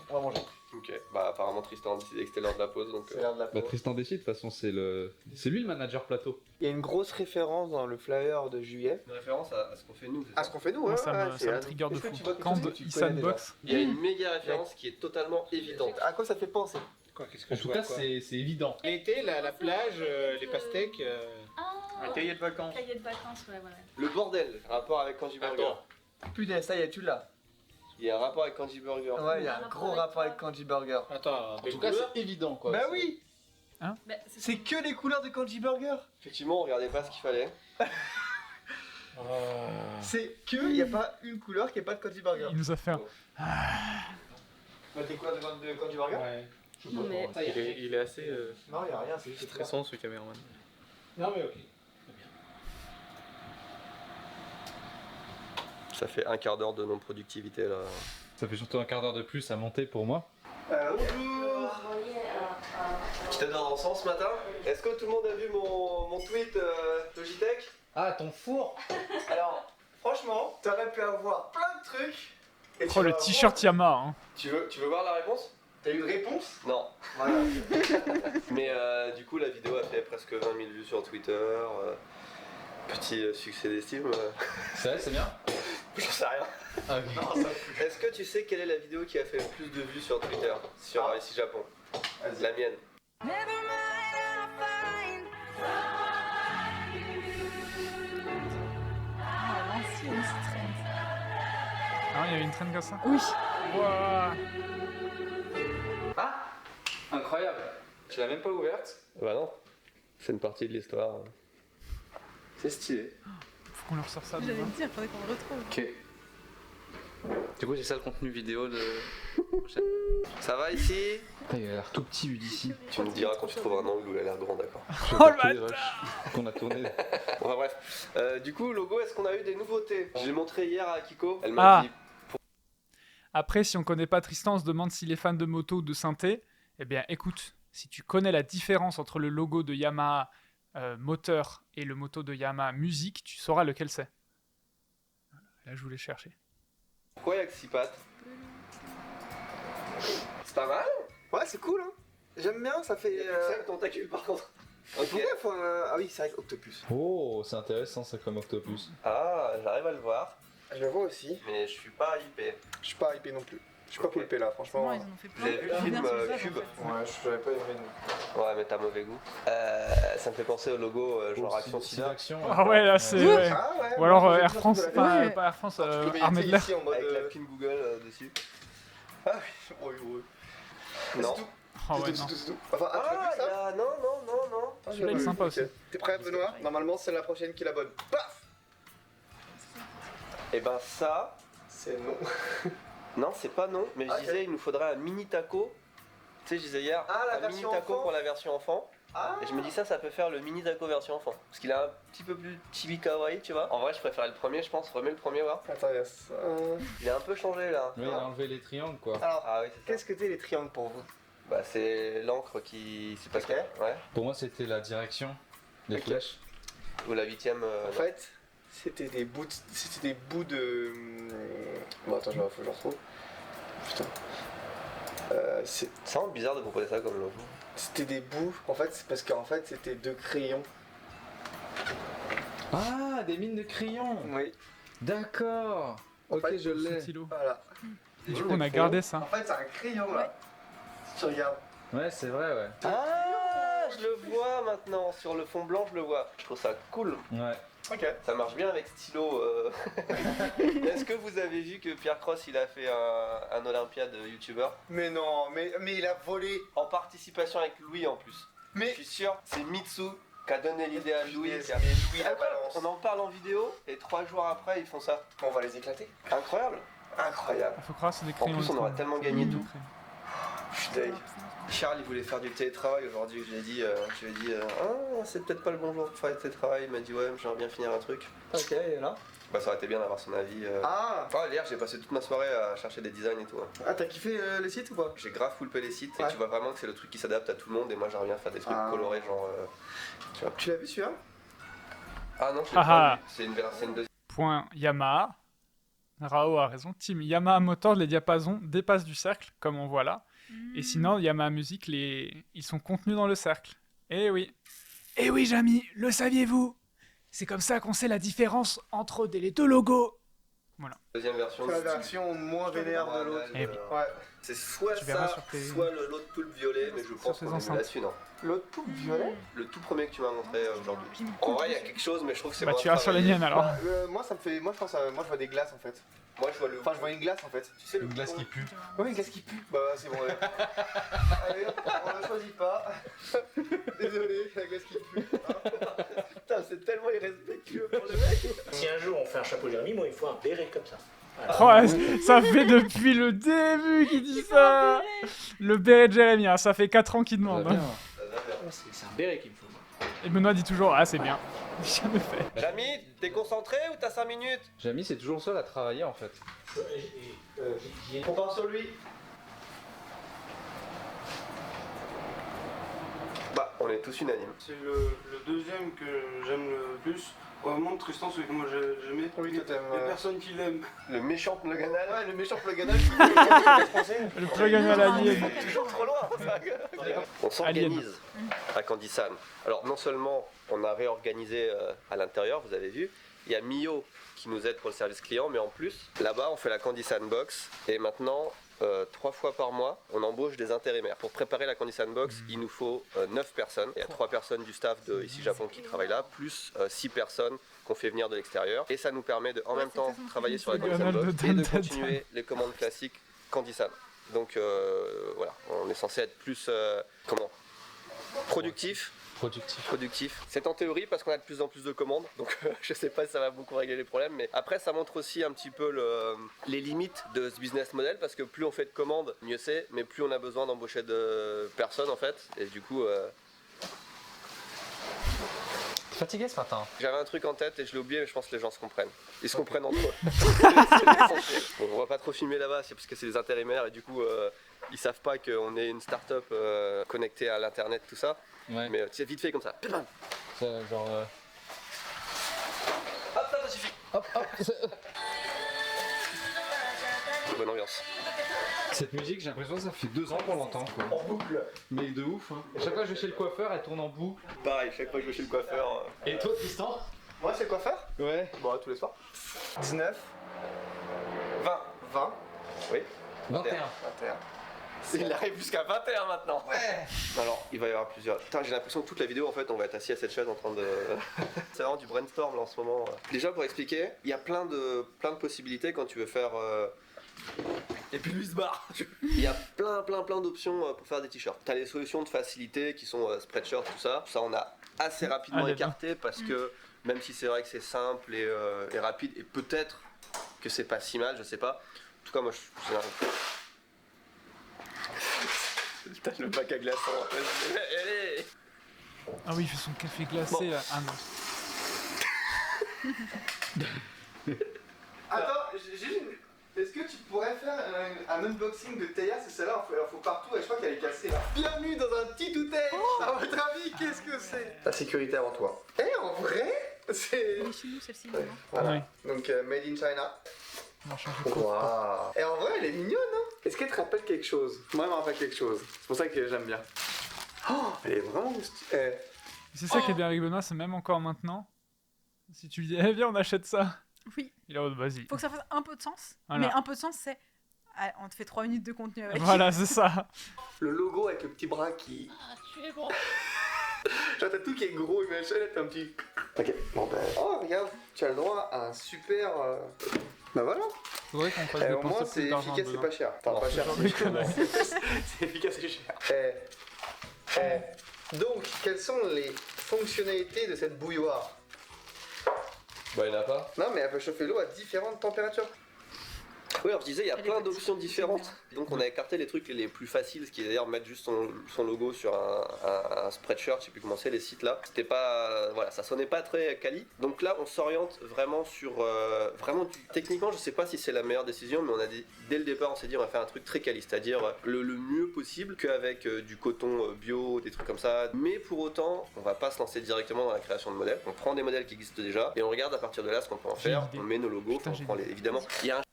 on va manger. Ok, bah apparemment Tristan a décidé que c'était l'heure de la pause, donc... C'est l'heure de la Bah pause. Tristan décide, de toute façon c'est lui le manager plateau. Il y a une grosse référence dans le flyer de juillet. Une référence à ce qu'on fait nous, c'est À ça? ce qu'on fait nous, Moi, ouais. ça ouais, me c'est trigger de Est-ce que fou. tu vois quelque Quand chose que tu Isan connais déjà Box, Il y a une méga référence qui est totalement évidente. À quoi ça fait penser? Quoi, qu'est-ce que En tout cas, c'est évident. L'été, la plage, les pastèques. Ah, Un cahier de vacances. cahier de vacances, ouais, voilà. Le bordel, rapport avec Kanji Burger. Putain, ça y est, tu l'as. Il y a un rapport avec Kanji Burger. Ouais, il y a un gros rapport avec Kanji Burger. Attends, En tout cas, c'est évident quoi. Bah oui, Bah, c'est que les couleurs de Kanji Burger. Effectivement, on regardait pas ce qu'il fallait. C'est que, il n'y a pas une couleur qui est pas de Kanji Burger. il nous a fait un... Bah, tes couleurs de Kanji Burger? Ouais. Non, mais- Il est assez Non, il n'y a rien, c'est juste stressant ce caméraman. Non mais ok. Ça fait un quart d'heure de non-productivité là. Ça fait surtout un quart d'heure de plus à monter pour moi. Bonjour. Petite heure d'encens ce matin. Est-ce que tout le monde a vu mon tweet Logitech? Ah, ton four. Alors, franchement, t'aurais pu avoir plein de trucs. Et tu Oh, le vas t-shirt Yamaha, hein. Tu veux voir la réponse? T'as eu une réponse? Non. Voilà. Mais du coup la vidéo a fait presque 20 000 vues sur Twitter. Petit succès d'estime. C'est vrai, c'est bien. J'en sais rien. Ah, ok. Non, ça Est-ce que tu sais quelle est la vidéo qui a fait le plus de vues sur Twitter? Sur ici Japon? La mienne. Ah, l'ancienne Citroën. Ah, il y avait une traîne comme ça. Oui. Ouah. Incroyable. Tu l'as même pas ouverte? Bah non. C'est une partie de l'histoire. C'est stylé. Faut qu'on leur sort ça. J'allais demain. te dire, faudrait qu'on le retrouve. Ok. Du coup, c'est ça le contenu vidéo de. Ça va ici? Il a l'air tout petit vu d'ici. Tu me diras quand tu trouveras un angle où il a l'air grand, d'accord. Oh le bâtard. Qu'on a tourné. Enfin bref. Du coup, logo, est-ce qu'on a eu des nouveautés? Je l'ai montré hier à Kiko. Elle Ah. m'a dit. Après, si on connaît pas Tristan, on se demande s'il est fan de moto ou de synthé. Eh bien, écoute, si tu connais la différence entre le logo de Yamaha moteur et le moto de Yamaha musique, tu sauras lequel c'est. Voilà, là, je voulais chercher. Pourquoi il y a que 6 pattes? C'est pas mal? Ouais, c'est cool, hein. J'aime bien, ça fait. Il y a 5 tentacules par contre. Ok. Pourquoi faut Ah oui, c'est vrai, Octopus. Oh, c'est intéressant ça comme octopus. Ah, j'arrive à le voir, Je le vois aussi. mais je suis pas hypé. Je suis pas hypé non plus. Je suis pas hypé là, franchement. Moi, ils en ont fait plein. Vous avez vu le film, Bien sur le Cube? en fait. Ouais, je l'avais pas aimé non. Ouais, mais t'as mauvais goût. Ça me fait penser au logo genre Action Sida. Action. Ah ouais, là, c'est... ouais. Ah ouais. Ou alors moi, Air j'ai France, l'impression de la- enfin, Ouais. pas Air France, Tu peux Armée de mettre l'air. ici en mode, Avec la pin Google dessus. Ah oui, oui, oui. Non. C'est tout. Ah ouais, C'est non. tout, c'est tout. Enfin, ah, tu as Ah, vu ça? non, non, non. Ah, Celui-là, il est j'ai sympa vu, aussi. ok. T'es prêt, Benoît? Normalement, c'est la prochaine qui est la bonne. Paf! Et ben ça, C'est non. non, c'est pas non, mais je Ok. disais il nous faudrait un mini taco. Tu sais, je disais hier, Ah, la un mini version taco enfant. pour la version enfant. Ah! Et je me dis ça peut faire le mini taco version enfant. Parce qu'il a un petit peu plus chibi kawaii, tu vois. En vrai, je préférais le premier, je pense. Remets le premier, voir. Attends, il y a ça. Il a un peu changé là. Oui, il a enlevé les triangles quoi. Alors, Ah oui, c'est ça. qu'est-ce que t'es les triangles pour vous? Bah, c'est l'encre qui. C'est pas Ok. que. Ouais. Pour moi, c'était la direction des Ok. flèches. Ou la 8ème. En fait, c'était des bouts de. Bon, attends, faut que je retrouve. Putain. C'est vraiment bizarre de proposer ça comme logo. C'était des bouts. En fait, c'est parce qu'en fait, c'était deux crayons. Ah, des mines de crayons. Oui. D'accord. En Ok, fait, je l'ai. Stylo. Voilà. Et du coup, on a gardé ça. En fait, c'est un crayon là. Si tu regardes. Ouais, c'est vrai, ouais. Ah, je le vois maintenant. Sur le fond blanc, je le vois. Je trouve ça cool. Ouais. Ok. Ça marche bien avec stylo. Est-ce que vous avez vu que Pierre Cross il a fait un Olympiade youtubeur Mais non, mais il a volé. en participation avec Louis en plus. Je Mais. suis sûr, c'est Mitsu qui a donné l'idée à Louis. Mais qui a- Louis la Incroyable. balance. On en parle en vidéo et 3 jours après ils font ça. On va les éclater. Incroyable. Incroyable. Faut croire que c'est des En crayons. plus on aurait tellement gagné tout. Je suis deg. Charles il voulait faire du télétravail aujourd'hui. Je lui ai dit, ah c'est peut-être pas le bon jour pour faire du télétravail. Il m'a dit ouais, mais j'aimerais bien finir un truc. Ok, et là. Bah, ça aurait été bien d'avoir son avis. Ah, Hier, j'ai passé toute ma soirée à chercher des designs et tout. Hein. ah t'as kiffé les sites ou pas? J'ai grave fullpé les sites et Ouais. tu vois vraiment que c'est le truc qui s'adapte à tout le monde et moi j'aimerais bien faire des trucs Ah. colorés genre. Tu vois. Tu l'as vu celui-là? Ah non, je l'ai Ah pas ah. vu. C'est une deuxième. Point Yamaha. Rao a raison. Team Yamaha Motor, les diapasons dépassent du cercle, comme on voit là. Et sinon, Yamaha Music, ils sont contenus dans le cercle. Eh oui. Eh oui, Jamy, le saviez-vous? C'est comme ça qu'on sait la différence entre les deux logos. Deuxième version. C'est la version moins vénère de l'autre. Eh oui. Ouais. C'est soit Tu verras ça, sur tes- soit l'autre poulpe violet, mais je pense tes qu'on est enceintes. là-dessus, non. L'autre poupe violet? Le tout premier que tu m'as montré aujourd'hui. J'ai mis En vrai, il y a quelque chose, mais je trouve que c'est Bah, moins tu as sur les travaillé. miennes alors. Bah, moi ça me fait. Moi je pense moi je vois des glaces en fait. Moi, je vois le. Enfin je vois une glace en fait. Tu sais, le Une glace bouton- qui pue. Ouais, une glace qui pue. Bah c'est bon. Ouais. Allez, on ne choisit pas. Désolé, la glace qui pue. Putain, c'est tellement irrespectueux pour le mec. Si un jour on fait un chapeau Jérémy, moi il faut un béret comme ça. Oh, ça fait depuis le début qu'il dit ça. Le béret de Jérémy, hein, ça fait 4 ans qu'il demande. hein. C'est un béret qu'il me faut. moi. Et Benoît dit toujours, ah c'est bien. Jamais fait. Jamy, t'es concentré ou t'as 5 minutes? Jamy, c'est toujours seul à travailler en fait. On part sur lui. Bah, on est tous unanimes. C'est le deuxième que j'aime le plus. Vraiment, Tristan, celui que moi j'aimais. Oui, toi t'aimes. Il y a personne qui l'aime. Le méchant Ploganal. Ouais, le méchant pluganal qui est français. Le plugin à l'alien. Toujours trop loin, ça. On s'organise à Candysan. Alors, non seulement on a réorganisé à l'intérieur, vous avez vu, il y a Mio qui nous aide pour le service client, mais en plus, là-bas, on fait la Candysan Box. Et maintenant, 3 fois par mois, on embauche des intérimaires. Pour préparer la Candysan Box, il nous faut 9 personnes. Il y a 3 personnes du staff de ici Japon qui travaillent là, plus 6 personnes qu'on fait venir de l'extérieur. Et ça nous permet de, en même temps, travailler sur la Candysan Donald Box de et de Dan continuer les commandes classiques Candysan. Donc voilà, on est censé être plus productif. C'est en théorie parce qu'on a de plus en plus de commandes, donc je sais pas si ça va beaucoup régler les problèmes, mais après ça montre aussi un petit peu les limites de ce business model parce que plus on fait de commandes, mieux c'est, mais plus on a besoin d'embaucher de personnes en fait, et du coup T'es fatigué ce matin? j'avais un truc en tête et je l'ai oublié, mais je pense que les gens se comprennent. Ils se comprennent entre eux. C'est l'essentiel. Bon, on va pas trop filmer là-bas, c'est parce que c'est des intérimaires et du coup ils savent pas qu'on est une start-up connectée à l'internet, tout ça. Ouais. Mais c'est vite fait comme ça. C'est genre. Hop, là, ça suffit. Hop, hop. Bonne ambiance. Cette musique, j'ai l'impression que ça fait 2 ans qu'on l'entend quoi. En boucle. Mais de ouf hein. Chaque fois que je vais chez le coiffeur, elle tourne en boucle. Pareil, chaque fois que je vais chez le coiffeur. Et toi Tristan? Moi c'est quoi faire? Ouais. Bon, tous les soirs. 19, 20. 20, Oui. 21. 21. Il arrive jusqu'à 21 maintenant. Ouais. Alors, il va y avoir plusieurs. Putain, j'ai l'impression que toute la vidéo, en fait, on va être assis à cette chaise en train de. C'est vraiment du brainstorm là en ce moment. Déjà, pour expliquer, il y a plein de possibilités quand tu veux faire. Et puis lui se barre. Il y a plein d'options pour faire des t-shirts. T'as les solutions de facilité qui sont Spreadshirt, tout ça. Ça, on a assez rapidement Allez, écarté parce que même si c'est vrai que c'est simple et rapide, et peut-être que c'est pas si mal, je sais pas. En tout cas, moi, Putain, le bac à glaçons. Allez. Ah oui, il fait son café glacé là. Ah non. Attends, j'ai une. Est-ce que tu pourrais faire un unboxing de Théa? C'est celle-là, il en faut partout et je crois qu'elle est cassée là. Bienvenue dans un petit outel. À votre avis, qu'est-ce que c'est? La sécurité avant toi. Eh, en vrai, c'est. Elle est chez nous, celle-ci, Ouais, maintenant. voilà. Ouais. Donc, made in China. On va changer de Waouh. Et en vrai, elle est mignonne, hein? Est-ce qu'elle te rappelle quelque chose? Moi, elle me rappelle quelque chose. C'est pour ça que j'aime bien. Oh, elle est vraiment. C'est ça qui est bien avec Benoît, c'est même encore maintenant. Si tu lui dis, eh viens, on achète ça. Oui, Il est en mode, vas-y. faut que ça fasse un peu de sens. Voilà. Mais un peu de sens, c'est. Ah, on te fait 3 minutes de contenu avec. Voilà, c'est ça. Le logo avec le petit bras qui. Ah, tu es bon. Genre, t'as tout qui est gros et machin, là, t'as un petit. Ok, bon ben. Oh, regarde, tu as le droit à un super. Bah voilà. Faudrait qu'on fasse Au moins, dépenser c'est plus d'argent. efficace, c'est pas cher. Enfin, pas cher, c'est cher. c'est efficace et cher. Donc, quelles sont les fonctionnalités de cette bouilloire? Bah, il n'y en a pas. Non, mais elle peut chauffer l'eau à différentes températures. Oui, alors je disais, il y a Elle est plein petite. d'options différentes. Donc on a écarté les trucs les plus faciles, ce qui est d'ailleurs mettre juste son logo sur un spreadshirt, je sais plus comment c'est, les sites là. C'était pas, voilà, ça sonnait pas très quali. Donc là, on s'oriente vraiment sur, vraiment techniquement, je sais pas si c'est la meilleure décision, mais on a dit, dès le départ, on s'est dit, on va faire un truc très quali, c'est-à-dire le mieux possible qu'avec du coton bio, des trucs comme ça. Mais pour autant, on va pas se lancer directement dans la création de modèles. On prend des modèles qui existent déjà et on regarde à partir de là ce qu'on peut en J'ai faire. une idée. On met nos logos, Putain, on j'ai prend une les, évidemment. Il y a un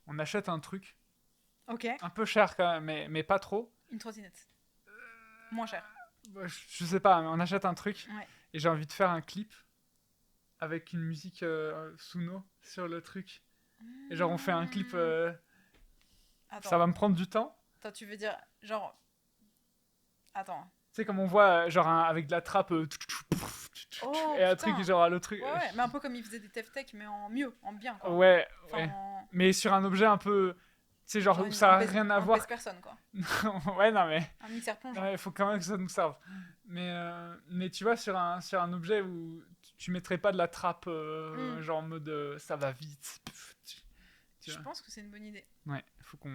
On achète un truc, Ok, un peu cher quand même, mais pas trop. une trottinette. Moins cher. Bah, je sais pas, mais on achète un truc Ouais. et j'ai envie de faire un clip avec une musique Suno sur le truc. Et genre on fait un clip, Attends, ça va me prendre du temps. attends, tu veux dire, genre... Attends. Tu sais comme on voit genre avec de la trappe Oh, et un putain. truc genre à l'autre truc. Ouais, ouais, mais un peu comme ils faisaient des Tech mais en mieux, en bien, quoi. Ouais, Enfin, ouais. en... Mais sur un objet un peu, tu sais genre où une- ça a un pèse- rien à un voir. pèse-personne, quoi. Ouais non mais Un mixeur plonge. il faut quand même que ça nous serve. Mais tu vois sur un objet où tu mettrais pas de la trappe genre en mode ça va vite. Tu Je vois. pense que c'est une bonne idée. Ouais, faut qu'on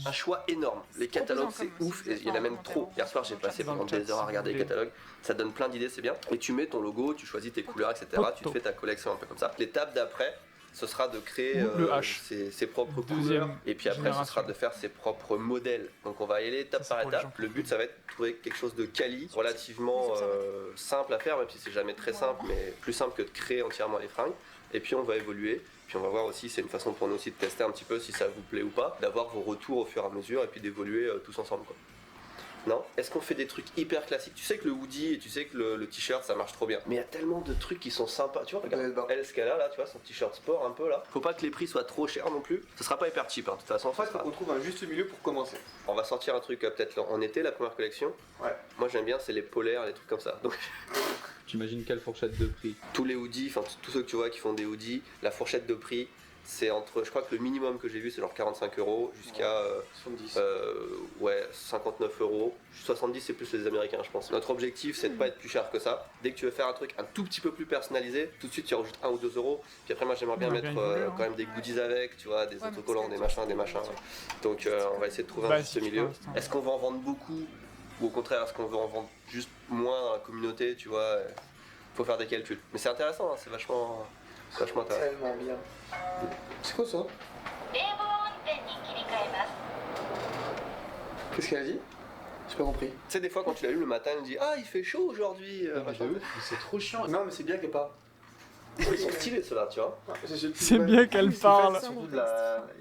un choix énorme. Les trop catalogues, pesant c'est comme ouf. si Il y en a même trop. Hier soir, j'ai passé Dans le pendant chat, des heures à si regarder vous les voulez. catalogues. Ça donne plein d'idées, c'est bien. Et tu mets ton logo, tu choisis tes couleurs, etc. Tu te fais ta collection un peu comme ça. L'étape d'après, ce sera de créer Ou le H. ses propres Deuxième couleurs. Et puis après, ce génération. sera de faire ses propres modèles. Donc on va y aller étape Ça, c'est par pour les gens étape. qui Le but, ça va être de trouver quelque chose de quali, relativement C'est ça. simple à faire, même si c'est jamais très simple, mais plus simple que de créer entièrement les fringues. Et puis on va évoluer. Puis on va voir aussi, c'est une façon pour nous aussi de tester un petit peu si ça vous plaît ou pas, d'avoir vos retours au fur et à mesure et puis d'évoluer tous ensemble, quoi. Non? Est-ce qu'on fait des trucs hyper classiques? Tu sais que le hoodie et tu sais que le t-shirt ça marche trop bien. Mais il y a tellement de trucs qui sont sympas. Tu vois, regarde, elle ce qu'elle a là, tu vois, son t-shirt sport un peu là. Faut pas que les prix soient trop chers non plus. Ce sera pas hyper cheap, hein. De toute façon. En fait, faut qu'on trouve un juste milieu pour commencer. On va sortir un truc peut-être en été, la première collection. Ouais. Moi j'aime bien, c'est les polaires, les trucs comme ça. Donc J'imagine quelle fourchette de prix. tous les hoodies, enfin tous ceux que tu vois qui font des hoodies, la fourchette de prix, c'est entre, je crois que le minimum que j'ai vu c'est genre 45 € jusqu'à 70. ouais 59 €. 70 c'est plus les Américains je pense. Notre objectif c'est de pas être plus cher que ça. Dès que tu veux faire un truc un tout petit peu plus personnalisé, tout de suite tu rajoutes 1 ou 2 €. Puis après moi j'aimerais bien On a mettre bien évolué, hein. quand même des goodies avec, tu vois, des Ouais, mais autocollants, parce des que machins, tu- des machins. tu- Ouais. Donc on va essayer de trouver un Basique, juste milieu. pour l'instant. Est-ce qu'on va en vendre beaucoup ou au contraire est-ce qu'on veut en vendre juste moins dans la communauté, tu vois? Faut faire des calculs. Mais c'est intéressant, hein, c'est vachement intéressant. Tellement bien. C'est quoi ça? Qu'est-ce qu'elle a dit? J'ai pas compris. Tu sais, des fois, quand tu l'allumes le matin, elle me dit ah, il fait chaud aujourd'hui. machin. C'est trop chiant. Non, mais c'est bien qu'elle parle. Ils sont stylés ceux-là, tu vois. C'est bien qu'elle parle.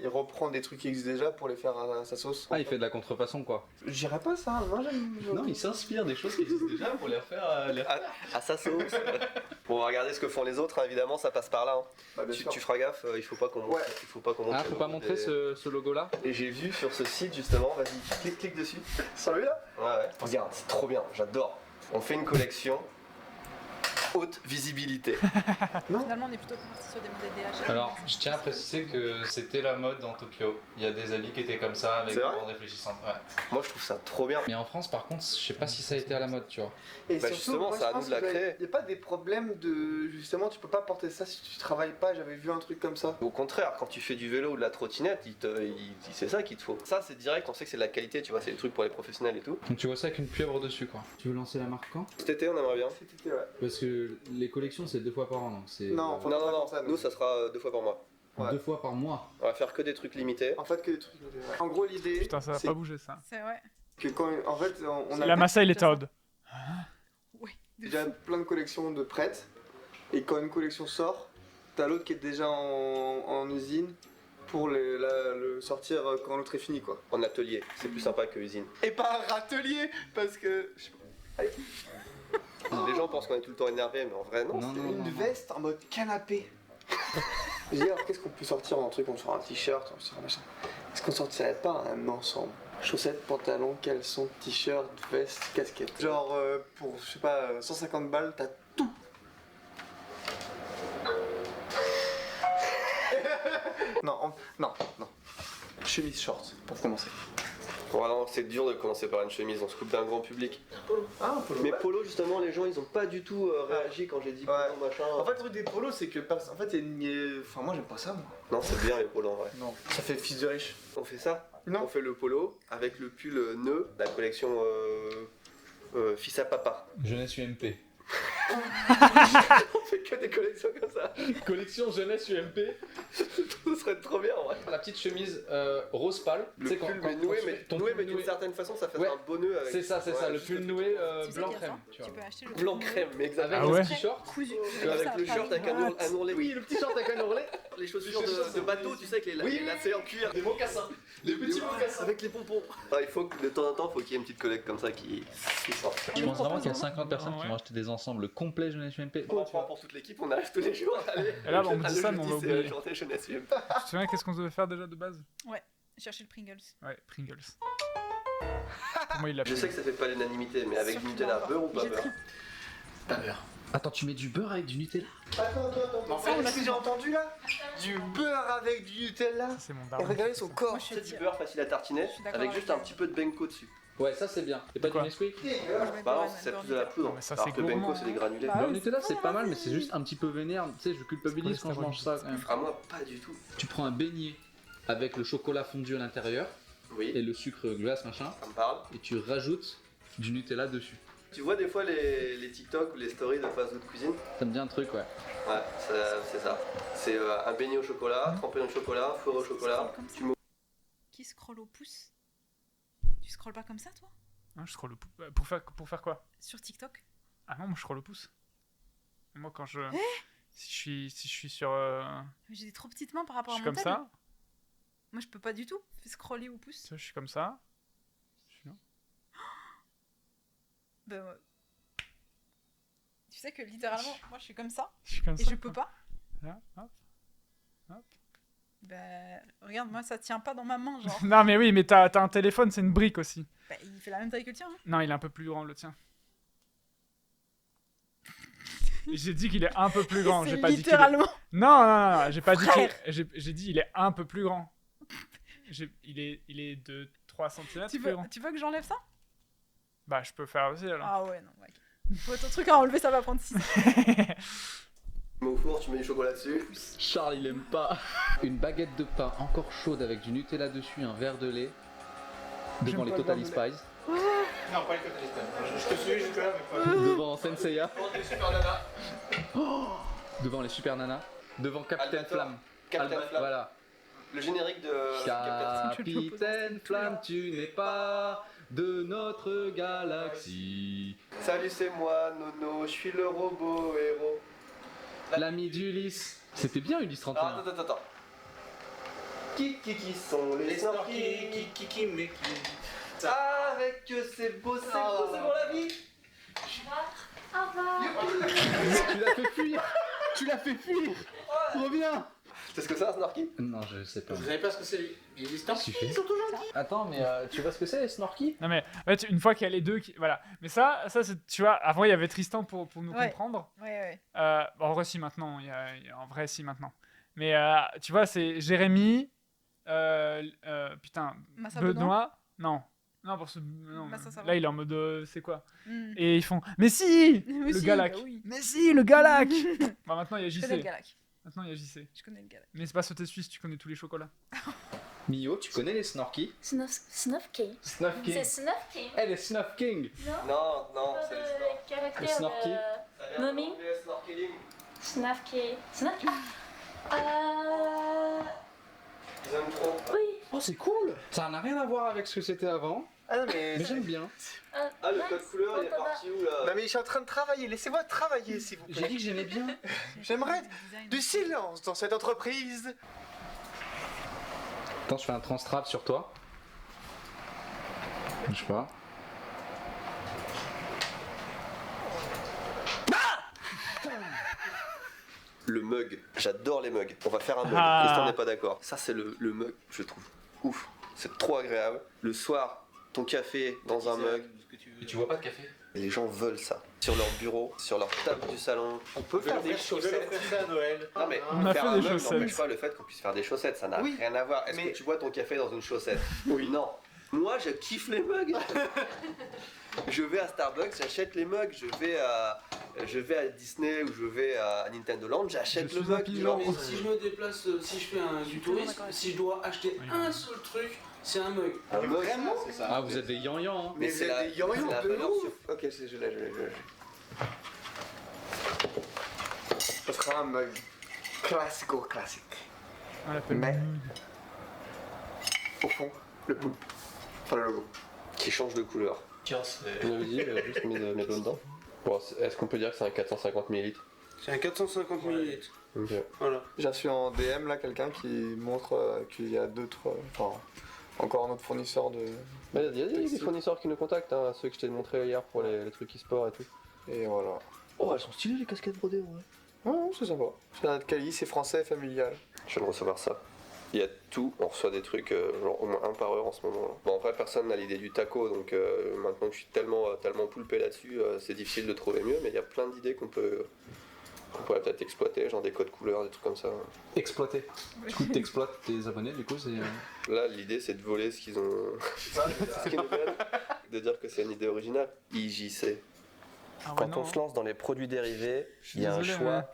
Il reprend des trucs qui existent déjà pour les faire à sa sauce. Ah, il fait de la contrefaçon quoi. Je dirais pas ça, moi j'aime. Non, il s'inspire des choses qui existent déjà pour les refaire. À sa sauce. Bon, on va regarder ce que font les autres, hein, évidemment, ça passe par là. Hein. Bah, bien Tu, sûr. tu feras gaffe, il faut pas qu'on montre. Ouais. Il faut pas qu'on montre. Ah, faut pas montrer ce logo là. Et j'ai vu sur ce site justement, vas-y, clique dessus. Celui-là? Ouais. Regarde, c'est trop bien, j'adore. On fait une collection haute visibilité. Finalement, on est plutôt parti sur des modèles DH. Alors, je tiens à préciser que c'était la mode dans Tokyo. Il y a des habits qui étaient comme ça, avec C'est des vrai bandes réfléchissantes. Ouais. Moi, je trouve ça trop bien. Mais en France, par contre, je sais pas si ça a été à la mode, tu vois. Et Bah, justement, c'est à nous de la créer. Il n'y a pas des problèmes de. Justement, tu peux pas porter ça si tu travailles pas. J'avais vu un truc comme ça. Au contraire, quand tu fais du vélo ou de la trottinette, c'est ça qu'il te faut. Ça, c'est direct, on sait que c'est de la qualité, tu vois, c'est le truc pour les professionnels et tout. Donc tu vois ça avec une pieuvre dessus, quoi. Tu veux lancer la marque quand? Cet été, on aimerait bien. C'était ouais. Parce que les collections c'est 2 fois par an, donc c'est Non, faut Non, pas non, non, faire ça, nous, ça sera 2 fois par mois. Ouais. 2 fois par mois. On va faire que des trucs limités. En fait, que des trucs. En gros, l'idée. Putain, ça va c'est pas bouger ça. C'est vrai. que quand. En fait, on a La Massa, il est Todd. Oui. déjà plein de collections de prêtes. Et quand une collection sort, t'as l'autre qui est déjà en usine pour le sortir quand l'autre est fini, quoi. En atelier, c'est plus sympa que usine. Et pas un râtelier, parce que. je sais pas. Allez. Les gens pensent qu'on est tout le temps énervé, mais en vrai, non. Non, c'est- non, Une veste en mode canapé. Je dis alors qu'est-ce qu'on peut sortir en truc, on sort un t-shirt, on sort un machin. Est-ce qu'on sortirait pas un ensemble? Chaussettes, pantalons, caleçons, t-shirt, veste, casquette. Genre pour, je sais pas, 150 balles, t'as tout. non, non. Chemise short, pour commencer. Voilà, c'est dur de commencer par une chemise, on se coupe d'un grand public. Un polo. Ah, un polo. Mais polo, justement, les gens, ils ont pas du tout réagi quand j'ai dit polo, machin. En fait, le truc des polos, c'est que en fait, enfin, moi j'aime pas ça, moi. Non, c'est bien les polos en vrai. Non, ça fait fils de riche. On fait ça. Non. On fait le polo avec le pull nœud, la collection fils à papa. Jeunesse UMP. On fait que des collections comme ça. Collection jeunesse UMP. Ce serait trop bien en vrai. La petite chemise rose pâle. Le Tu sais, pull mais noué, mais, ton noué, pull mais d'une noué. certaine façon, ça fait Ouais. un beau nœud avec. C'est ça, c'est Ouais, ça, le juste pull truc. noué Tu sais blanc qu'il y a ça crème. Tu vois. Tu peux acheter le Blanc crème, mais exactement. Avec Ah ouais. un petit short. cousu. Avec le short avec un ourlet. Oui, le petit short avec un ourlet. Les chaussures de bateau, tu sais, avec les lacets en cuir. Des mocassins. Les petits mocassins. Avec les pompons. Il faut que de temps en temps, faut qu'il y ait une petite collecte comme ça qui sorte. Je pense vraiment qu'il y a propose, 50 personnes qui Ouais. vont acheter des ensembles complets jeunesse UMP. On prend pour toute l'équipe, on arrive tous les jours. Allez. Et là, on me dit Le ça, mais on jeudi, va c'est oublier. journée jeunesse UMP. Tu te souviens qu'est-ce qu'on devait faire déjà de base? Chercher le Pringles. Ouais, Pringles. Pour moi, il l'a Je sais que ça fait pas l'unanimité, mais avec du Surtout Nutella, pas. beurre ou pas J'ai beurre? tri- Pas beurre. Attends, tu mets du beurre avec du Nutella? Attends. Ça, on l'a Ce que j'ai entendu là Du beurre avec du Nutella. C'est mon Et daron. regardez son corps. Moi, je suis C'est du dire- beurre facile à tartiner, Je suis d'accord avec avec juste un elle. petit peu de benko dessus. Ouais, ça c'est bien. Et pas du Quoi Nesquik? Moi, je mets Bah non, beurre, c'est beurre plus de la Nutella. poudre. Mais ça, Alors c'est que le benko, gourmand. c'est des granulés. Bah, Beurre oui, Nutella, c'est c'est pas pas mal, grave. mais c'est juste un petit peu vénère. Tu sais, je culpabilise quand je mange ça quand même. Ah, moi, pas du tout. Tu prends un beignet avec le chocolat fondu à l'intérieur et Oui, le sucre glace machin, ça me parle. et tu rajoutes du Nutella dessus. Tu vois des fois les TikTok ou les stories de fast food cuisine? Ça me dit un truc, ouais. Ouais, c'est ça. C'est un beignet au chocolat, trempé dans le chocolat, fourré au chocolat. Comme ça. Tu mets Qui scrolle au pouce? Tu scrolles pas comme ça, toi? Hein, je scrolle au pouce. Pour faire quoi? Sur TikTok? Ah non, moi je scrolle au pouce. Moi quand je. Eh Si je suis sur. J'ai des trop petites mains par rapport Je à suis mon comme tel. ça. Moi, je peux pas du tout. Fais scroller au pouce. Tu vois, je suis comme ça. Je suis là. Ben ouais. Tu sais que littéralement, moi, je suis comme ça. Je suis comme Et ça. je peux pas. Là, hop. Ben, regarde, moi, ça tient pas dans ma main, genre. Non mais oui, mais t'as un téléphone, c'est une brique aussi. Ben, il fait la même taille que le tien. Hein. Non, il est un peu plus grand le tien. J'ai dit qu'il est un peu plus grand. C'est J'ai pas dit qu'il est... littéralement. Non, j'ai pas dit Frère. qu'il... J'ai dit il est un peu plus grand. Il est de 3 cm Tu plus grand. veux que j'enlève ça? Bah je peux faire aussi alors. Ah ouais, non, ouais. Faut ton truc à enlever, ça va prendre 6 ans. tu mets au four, tu mets du chocolat dessus. Charles, il aime pas. Une baguette de pain encore chaude avec du Nutella dessus, un verre de lait. Devant les pas le Totally verre de Spies. Non, pas les Totally. Je te suis jusque-là, mais pas. Devant Senseiya. Oh, t'es super nana. Devant les Super Nanas. Devant Captain Albator. Flamme. Captain Alba- Flamme. Voilà. Le générique de Capitaine Flamme, tu n'es pas de notre galaxie. Salut, c'est moi, Nono, je suis le robot héros. L'ami d'Ulysse. C'était bien Ulysse 31. Ah, attends. Qui sont les Les snorkies? snorkies, Kiki, mais qui. Avec que c'est beau la vie. Tu l'as fait fuir. Tu l'as fait fuir. Reviens. C'est ce que c'est un snorky? Non, je sais pas. Vous savez pas ce que c'est les snorkies? Suffit. Attends, mais tu vois ce que c'est les snorkies? Non mais en fait, une fois qu'il y a les deux qui... Voilà. Mais ça c'est... Tu vois, avant il y avait Tristan pour nous Ouais. comprendre. Ouais. Bon, en vrai si maintenant. En vrai si maintenant. Mais tu vois, c'est Jérémy... putain... Massa Benoît... Non, parce que... Non, Massa, ça va. là il est en mode... c'est quoi? Hmm. Et ils font... Mais si Mais Le si, Galac. bah oui. Mais si, le Galac. Bah maintenant il y a Je connais le JC. Galac. Maintenant il y a JC. Je connais le Galac. Mais c'est pas sauter suisse, tu connais tous les chocolats. Mio, tu connais les snorkies? Snuff King. Snuff C'est King. Snuff King. Elle est Snuff King. Non, Pas c'est le de snor. caractère. Le snorky. Mommy. Snorkeling. Snuff King. Snuff King. Ils aiment trop. Oui. Oh, c'est cool. Ça n'a rien à voir avec ce que c'était avant, Ah non, mais. mais j'aime bien. Ah, le code couleur, il est parti où là? Non, mais je suis en train de travailler, laissez-moi travailler s'il vous J'ai plaît. dit que j'aimais bien. J'aimerais Design. du silence dans cette entreprise. Attends, je fais un transtrap sur toi. Je sais pas. Le mug, j'adore les mugs. On va faire un mug. Ah. Tristan n'est pas d'accord. Ça, c'est le mug, je trouve. Ouf, c'est trop agréable. Le soir, ton café dans un mug. Tu vois pas de café? Les gens veulent ça. Sur leur bureau, sur leur table du salon. On peut faire des chaussettes. ça à Noël. Non mais On a faire fait un des mug chaussettes. n'empêche pas le fait qu'on puisse faire des chaussettes. Ça n'a Oui, rien à voir. Est-ce mais- que tu bois ton café dans une chaussette? Oui, non. Moi, je kiffe les mugs. Je vais à Starbucks, j'achète les mugs. Je vais à Disney ou je vais à Nintendo Land, j'achète le mug. Non, mais si je me déplace, si je fais du tourisme, si je dois acheter un seul truc, c'est un mug. Un mug, Vraiment? c'est ça. Ah, vous êtes des yan-yan, hein. Mais Mais c'est c'est la- des yo-yo c'est la de valeur ouf. sûre. Ok, je l'ai. Ça sera un mug classique. On l'appelle Mais- mug. Au fond, le poulpe. Enfin, le logo. Qui change de couleur. Tiens, c'est. Je me dis, juste mis mes doigts dedans. Bon, est-ce qu'on peut dire que c'est un 450 ml? C'est un 450 ml. Ok. Voilà. J'ai reçu en DM là quelqu'un qui montre qu'il y a d'autres. Enfin, encore un autre fournisseur de. Mais il y a des fournisseurs qui nous contactent, hein, ceux que je t'ai montré hier pour les trucs e-sport et tout. Et voilà. Oh, elles sont stylées les casquettes brodées en vrai. Ouais, c'est sympa. C'est un Cali, c'est français, familial. Je viens de recevoir ça. Il y a tout, on reçoit des trucs, genre au moins un par heure en ce moment. Bon, en vrai, personne n'a l'idée du taco, donc maintenant que je suis tellement poulpé là-dessus, c'est difficile de trouver mieux, mais il y a plein d'idées qu'on pourrait peut-être exploiter, genre des codes couleurs, des trucs comme ça. Exploiter. Du coup, t'exploites tes abonnés, du coup, c'est. Là, l'idée, c'est de voler ce qu'ils ont. C'est ce qu'ils nous donnent, de dire que c'est une idée originale. IJC. Ah ouais, Quand non, on se lance dans les produits dérivés, suis il y a un désolé, choix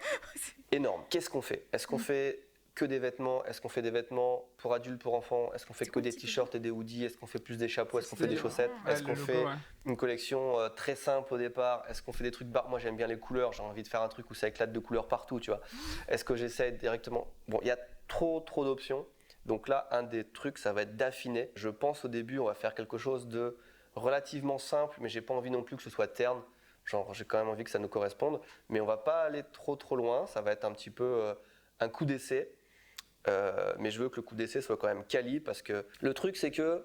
énorme. Qu'est-ce qu'on fait? Est-ce qu'on fait que des vêtements? Est-ce qu'on fait des vêtements pour adultes, pour enfants? Est-ce qu'on fait que des t-shirts et des hoodies? Est-ce qu'on fait plus des chapeaux? Est-ce qu'on fait des chaussettes? Ouais, Est-ce le qu'on logo, fait ouais. une collection très simple au départ? Est-ce qu'on fait des trucs Moi, j'aime bien les couleurs. J'ai envie de faire un truc où ça éclate de couleurs partout, tu vois. Est-ce que j'essaie directement? Bon, il y a trop d'options. Donc là, un des trucs, ça va être d'affiner. Je pense au début, on va faire quelque chose de relativement simple, mais j'ai pas envie non plus que ce soit terne. Genre, j'ai quand même envie que ça nous corresponde, mais on va pas aller trop loin. Ça va être un petit peu un coup d'essai, mais je veux que le coup d'essai soit quand même quali, parce que le truc, c'est que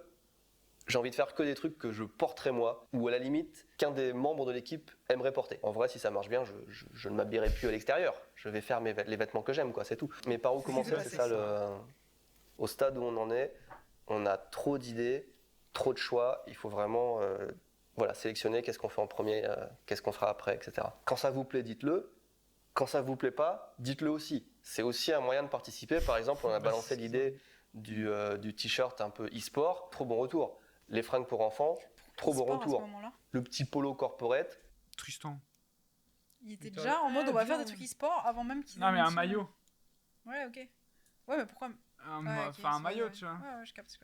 j'ai envie de faire que des trucs que je porterai moi, ou à la limite qu'un des membres de l'équipe aimerait porter. En vrai, si ça marche bien, je ne m'habillerai plus à l'extérieur. Je vais faire les vêtements que j'aime, quoi, c'est tout. Mais par où commencer, c'est ça au stade où on en est, on a trop d'idées, trop de choix. Il faut vraiment sélectionner qu'est-ce qu'on fait en premier, qu'est-ce qu'on fera après, etc. Quand ça vous plaît, dites-le. Quand ça vous plaît pas, dites-le aussi. C'est aussi un moyen de participer. Par exemple, on a balancé l'idée du t-shirt un peu e-sport. Trop bon retour. Les fringues pour enfants, trop bon Sport à ce retour. moment-là. Le petit polo corporate. Tristan. Il était déjà en mode on va faire des trucs e-sport avant même qu'ils. Non, mais aient un une maillot. Ouais, ok. Ouais, mais pourquoi? Un, Ouais, ok, enfin, un c'est- maillot, ouais. tu vois. Ouais, je capte.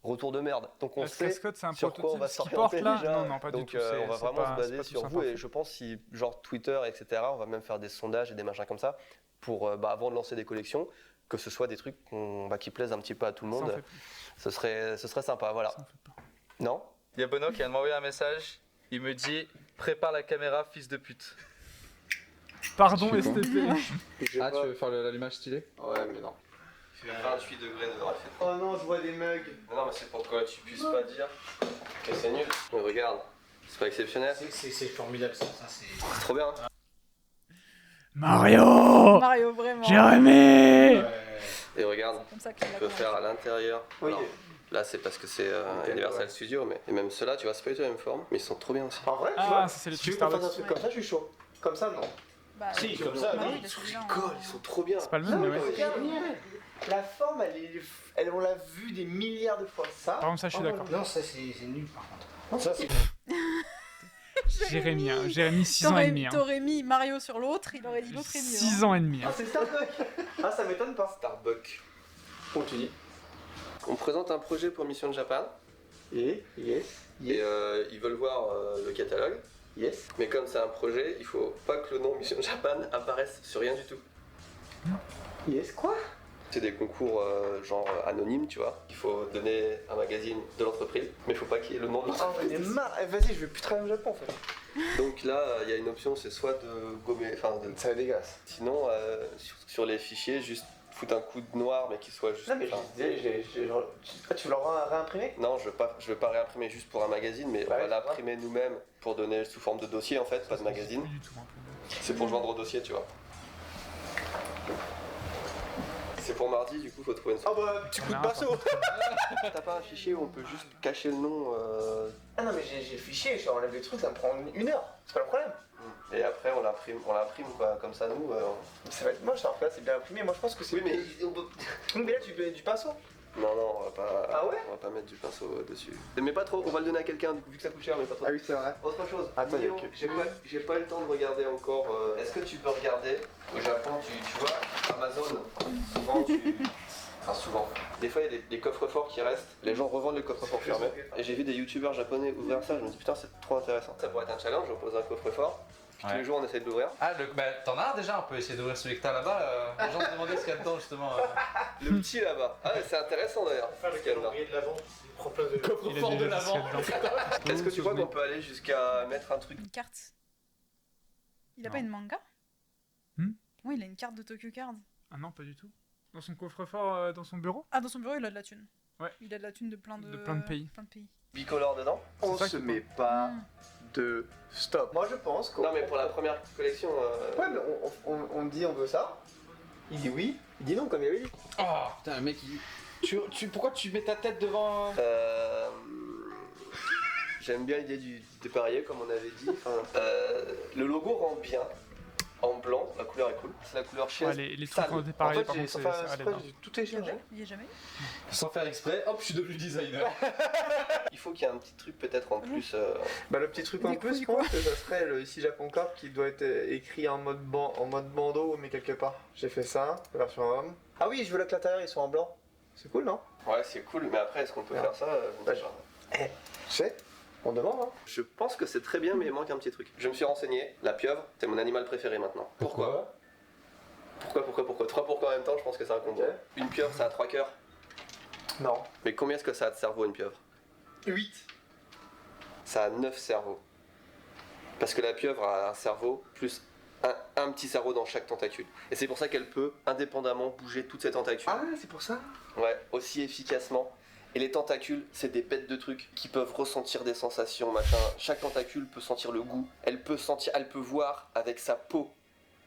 Retour de merde. Donc on La sait casquette, c'est un sur quoi on va prototype. Ce qu'il s'orienter porte là, déjà. non, pas Donc du tout. on va c'est vraiment pas- se c'est baser pas sur tout vous, sympa. et je pense si genre Twitter, etc., on va même faire des sondages et des machins comme ça pour avant de lancer des collections, que ce soit des trucs qui plaisent un petit peu à tout le Ça en monde. fait plus. Ce serait sympa, voilà. Ça en fait pas. Non? Il y a Bono qui vient de m'envoyer un message. Il me dit prépare la caméra, fils de pute. Pardon, Je suis con. STP. Ah, tu veux faire l'allumage stylé? Ouais, mais non. Il fait 28 degrés dehors. Oh non, je vois des mugs. Non, mais c'est pour que tu puisses pas dire que c'est nul. Mais regarde, c'est pas exceptionnel. C'est formidable ça, c'est. C'est trop bien. Mario Mario, vraiment. Jérémy Et regarde, Comme ça qu'il tu l'a peux commencé. faire à l'intérieur. Oui. Alors, là, c'est parce que c'est Universal Studios, mais et même ceux-là, tu vois, c'est pas du tout la même forme, mais ils sont trop bien aussi. En vrai, tu Ah, vois, ça, c'est les si tu trucs veux qu'on fasse un Starbucks. truc comme ça, je suis chaud. Comme ça, non. Bah, Si, comme ça, Mario, oui. il a celui-là, Ils sont trop bien. C'est pas le même, mais ouais. Regarde, la forme, on l'a vue des milliards de fois. Ça, Par contre, ça, je suis d'accord. Non, ça c'est nul par contre. ça c'est. Jérémy, hein. Jérémy, 6 ans et demi. Hein. T'aurais mis Mario sur l'autre, il aurait dit l'autre est mieux. 6 ans et demi. Ah, Hein. c'est Starbucks. Ah, ça m'étonne pas. Starbucks. Comment tu dis? On présente un projet pour Mission Japan, Yes. et ils veulent voir le catalogue. Yes. Mais comme c'est un projet, il faut pas que le nom Mission Japan apparaisse sur rien du tout. Yes, quoi? C'est des concours genre anonymes, tu vois. Il faut donner un magazine de l'entreprise, mais il faut pas qu'il y ait le nom de Oh, l'entreprise. j'en ai marre. Eh, vas-y, je vais plus travailler au Japon en fait. Donc là, il y a une option, c'est soit de gommer, Ça va dégueulasse. sinon sur les fichiers, juste foutre un coup de noir, mais qui soit juste. Non, mais tu veux leur réimprimer? Non, je veux pas réimprimer juste pour un magazine, mais Bah on ouais, va l'imprimer nous-mêmes pour donner sous forme de dossier en fait, pas de magazine. Pas du tout, un peu. C'est pour joindre au dossier, tu vois. C'est pour mardi, du coup, faut trouver une Ah bah, petit coup de Ah, pinceau. T'as pas un fichier où on peut juste cacher le nom Ah non, mais j'ai le fichier, je enlève les trucs, ça me prend 1 heure. C'est pas le problème. et après on l'imprime quoi, comme ça nous. Ça va être moche, alors que là c'est bien imprimé. Moi je pense que c'est. Oui, mais on peut. Oui, mais là tu mets du pinceau. Non, on va pas. Ah ouais? On va pas mettre du pinceau dessus. Mais pas trop, on va le donner à quelqu'un vu que ça coûte cher, mais pas trop. Ah oui, c'est vrai. Autre chose, Attends, Nio, ok. j'ai pas eu le temps de regarder encore. Est-ce que tu peux regarder au Japon, tu vois, Amazon, souvent. Des fois, il y a des coffres-forts qui restent. Les gens revendent les coffres-forts fermés. Et j'ai vu des youtubeurs japonais ouvrir ça. Je me dis, putain, c'est trop intéressant. Ça pourrait être un challenge. On pose un coffre-fort. Puis tous Ouais. les jours, on essaie de l'ouvrir. Ah, bah t'en as un déjà, on peut essayer d'ouvrir celui que t'as là-bas. Les gens se demandaient ce qu'il y a dedans justement. Le petit là-bas. Ah, c'est intéressant d'ailleurs. Faire le ce qu'il y a dedans. calendrier de l'avant, il prend plein de. Coffre-fort de l'avant. Est-ce que tu crois qu'on peut aller jusqu'à mettre un truc? Une carte. Il a Non. pas une manga? Hmm Oui, il a une carte de Tokyo Card. Ah non, pas du tout. Dans son coffre-fort, dans son bureau. Ah, dans son bureau, il a de la thune. Ouais. Il a de la thune de plein de, De plein de pays. Bicolore dedans? On ça se qui met pas de stop. Moi je pense qu'on. Non, mais pour la première collection. Ouais, mais on dit on veut ça. Il dit oui. Il dit non, comme il avait dit. Oh putain, le mec, pourquoi tu mets ta tête devant. J'aime bien l'idée du dépareillé, comme on avait dit. Enfin, le logo rend bien. En blanc, la couleur est cool. C'est la couleur chienne. Ouais, les trucs en dépareillé, par contre, c'est allez, non. tout est changé. Il y a jamais? Sans faire exprès, hop, je suis devenu designer. Il faut qu'il y ait un petit truc peut-être en plus. Bah le petit truc en Des plus, je couilles, pense que ça serait le ici Japon Corp qui doit être écrit en mode bandeau, mais quelque part. J'ai fait ça, version homme. Ah oui, je veux là que l'intérieur ils sont en blanc. C'est cool, non? Ouais, c'est cool, mais après, est-ce qu'on peut Ouais. faire ça Bah, je sais, on demande, hein. Je pense que c'est très bien, mais il manque un petit truc. Je me suis renseigné, la pieuvre, c'est mon animal préféré maintenant. Pourquoi 3 pourquoi en même temps, je pense que c'est un combo. Ok. Une pieuvre, ça a 3 cœurs. Non. Mais combien est-ce que ça a de cerveau, une pieuvre? 8. Ça a 9 cerveaux. Parce que la pieuvre a un cerveau plus un petit cerveau dans chaque tentacule. Et c'est pour ça qu'elle peut indépendamment bouger toutes ses tentacules. Ah, c'est pour ça? Ouais, aussi efficacement. Et les tentacules, c'est des bêtes de trucs qui peuvent ressentir des sensations, machin. Chaque tentacule peut sentir le goût. Elle peut voir avec sa peau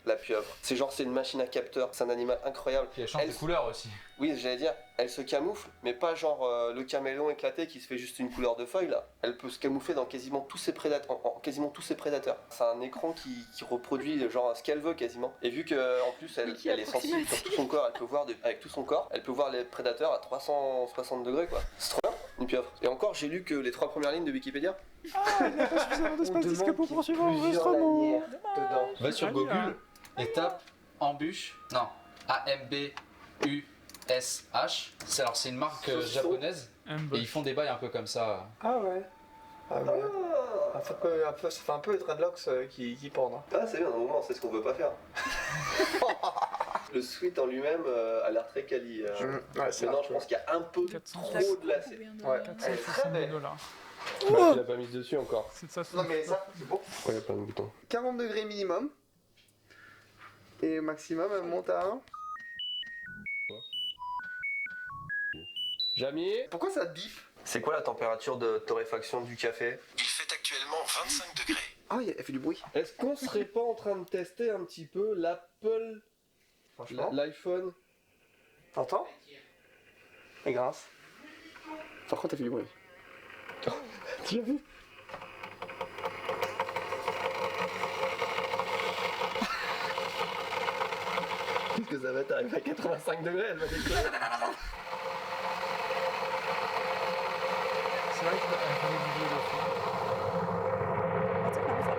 la pieuvre. C'est une machine à capteur. C'est un animal incroyable. Puis elle change de couleur aussi. Oui, j'allais dire, elle se camoufle, mais pas le caméléon éclaté qui se fait juste une couleur de feuille là. Elle peut se camoufler dans quasiment tous ses prédateurs. En quasiment tous ses prédateurs. C'est un écran qui reproduit ce qu'elle veut quasiment. Et vu que en plus elle est sensible sur tout son corps, elle peut voir avec tout son corps, elle peut voir les prédateurs à 360 degrés quoi. C'est trop bien, une pieuvre. Et encore, j'ai lu que les 3 premières lignes de Wikipédia. Ah, il n'y a pas suffisamment d'espace On disque demande pour qu'il y ait poursuivre plusieurs l'enregistrement. lanières dedans. Va sur Ah, Google là. et tape embûche. Non, AMBUSH. C'est une marque japonaise et ils font des bails un peu comme ça. Ah ouais. Ah ouais. Ça fait un peu les dreadlocks qui pendent. Hein. Ah, c'est bien, au moins on sait ce qu'on veut pas faire. Le suite en lui-même a l'air très quali. Ouais, c'est Maintenant, je pense qu'il y a un peu 400. trop de lacets. Ouais. 470 $. Bah, tu l'as pas mis dessus encore. C'est ça. Non mais ça, c'est bon. Ouais, il y a plein de boutons. 40 degrés minimum. Et au maximum, elle monte à 1. Jamy, Pourquoi ça bip? c'est quoi la température de torréfaction du café? Il fait actuellement 25 degrés. Ah, elle fait du bruit. Est-ce qu'on serait pas en train de tester un petit peu l'Apple, Franchement. l'iPhone? T'entends? Et grâce. Par contre, elle fait du bruit. Tu l'as vu? Qu'est-ce que ça va t'arriver à 85 degrés, elle va décoller. C'est vrai qu'elle fait des vidéos là. Ah, tu sais, comment ça?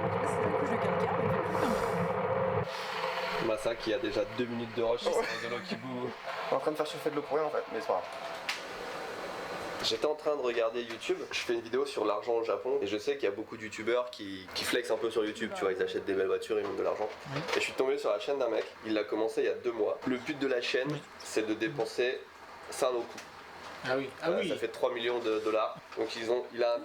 Je sais pas si c'est la couche de quelqu'un, mais il fait plus d'un mec. Massa qui a déjà 2 minutes de rush, c'est un vélo qui boue. On est en train de faire chauffer de l'eau pour rien en fait, mais c'est pas grave. J'étais en train de regarder YouTube, je fais une vidéo sur l'argent au Japon et je sais qu'il y a beaucoup de youtubeurs qui flexent un peu sur YouTube, tu vois, ils achètent des belles voitures, ils montent de l'argent. Et je suis tombé sur la chaîne d'un mec, il l'a commencé il y a 2 mois. Le but de la chaîne, c'est de dépenser Sanoku. Ah oui, Ça fait 3 millions de dollars. Donc il a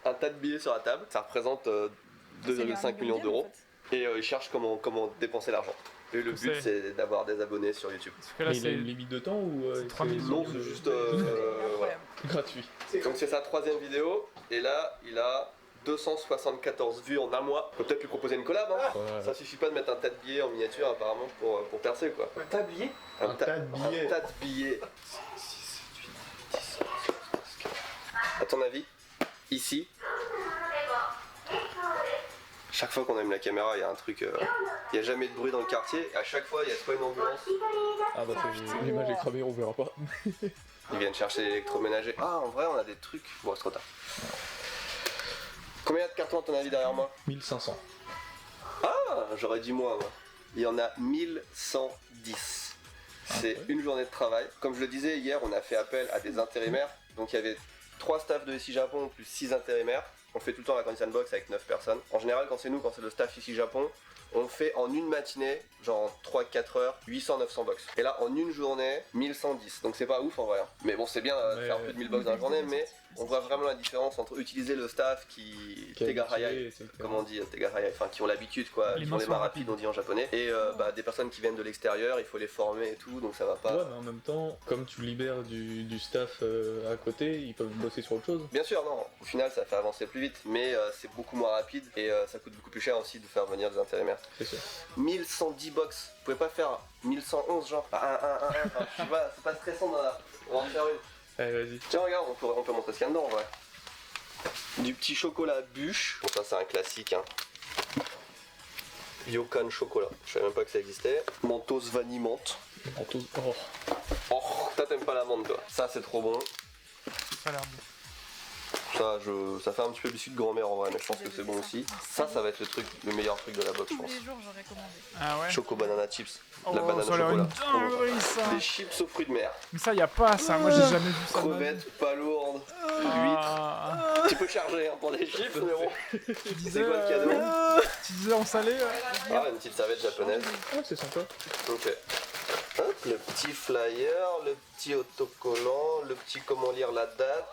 un tas de billets sur la table, ça représente 2,5 millions d'euros. Et il cherche comment dépenser l'argent. Et le but c'est d'avoir des abonnés sur YouTube. Parce que là, Mais il a c'est une limite de temps ou. c'est 3000 Non, c'est juste voilà. Gratuit. Donc c'est sa 3e vidéo, et là il a 274 vues en un mois. On peut peut-être lui proposer une collab, hein. Ouais. Ça suffit pas de mettre un tas de billets en miniature apparemment pour percer quoi. T'as oublié? Un tas de billets. Un tas de billets. À ton avis, ici, Chaque fois qu'on allume la caméra, il y a un truc. Il n'y a jamais de bruit dans le quartier. Et à chaque fois, il y a soit une ambulance. Ah bah l'image est cramée, on verra pas. Ils viennent chercher l'électroménager. Ah, en vrai, on a des trucs. Bon, c'est trop tard. Combien de cartons à ton avis derrière moi? 1500. Ah, j'aurais dit moi. Il y en a 1110. C'est une journée de travail. Comme je le disais hier, on a fait appel à des intérimaires. Donc il y avait 3 staffs de SI Japon plus 6 intérimaires. On fait tout le temps la Condition Box avec 9 personnes. En général, quand c'est le staff ici Japon, on fait en une matinée, genre 3-4 heures, 800-900 box. Et là, en une journée, 1110. Donc c'est pas ouf en vrai. Mais bon, c'est bien de faire plus de 1000 box dans la journée, mais on voit vraiment la différence entre utiliser le staff qui Tegahayai, comment on dit Tegahayai, enfin qui ont l'habitude quoi, qui ont les mains rapides, on dit en japonais, et des personnes qui viennent de l'extérieur, il faut les former et tout, donc ça va pas. Ouais, mais en même temps, comme tu libères du staff à côté, ils peuvent bosser sur autre chose. Bien sûr, non, au final ça fait avancer plus vite, mais c'est beaucoup moins rapide et ça coûte beaucoup plus cher aussi de faire venir des intérimaires. C'est sûr. 1110 box, vous pouvez pas faire 1111 genre, je sais pas, c'est pas stressant dans la... On va en faire une. Allez, vas-y. Tiens, regarde, on peut montrer ce qu'il y a dedans en vrai. Du petit chocolat bûche. Bon, ça, c'est un classique. Hein. Yokan chocolat. Je savais même pas que ça existait. Mentos vanille menthe. Mentos. Oh. Oh, toi, t'aimes pas la menthe, toi. Ça, c'est trop bon. Ça a l'air bon. Ça fait un petit peu biscuit de grand-mère en vrai, mais je pense que c'est bon aussi. Ça va être le meilleur truc de la box, je pense. Tous les jours, j'aurais commandé. Ah ouais. Choco banana chips. Oh, la banane ça a l'air chocolat. une dinguerie, ça. Des chips aux fruits de mer. Mais ça, y a pas ça. Moi, j'ai jamais vu ça. Crevettes, pas lourdes, huîtres. Tu peux charger hein, pour des chips, mais bon. C'est quoi le cadeau? Tu disais en salé Ah, une petite serviette japonaise. Ah, c'est sympa. Ok. Hop, le petit flyer, le petit autocollant, le petit comment lire la date.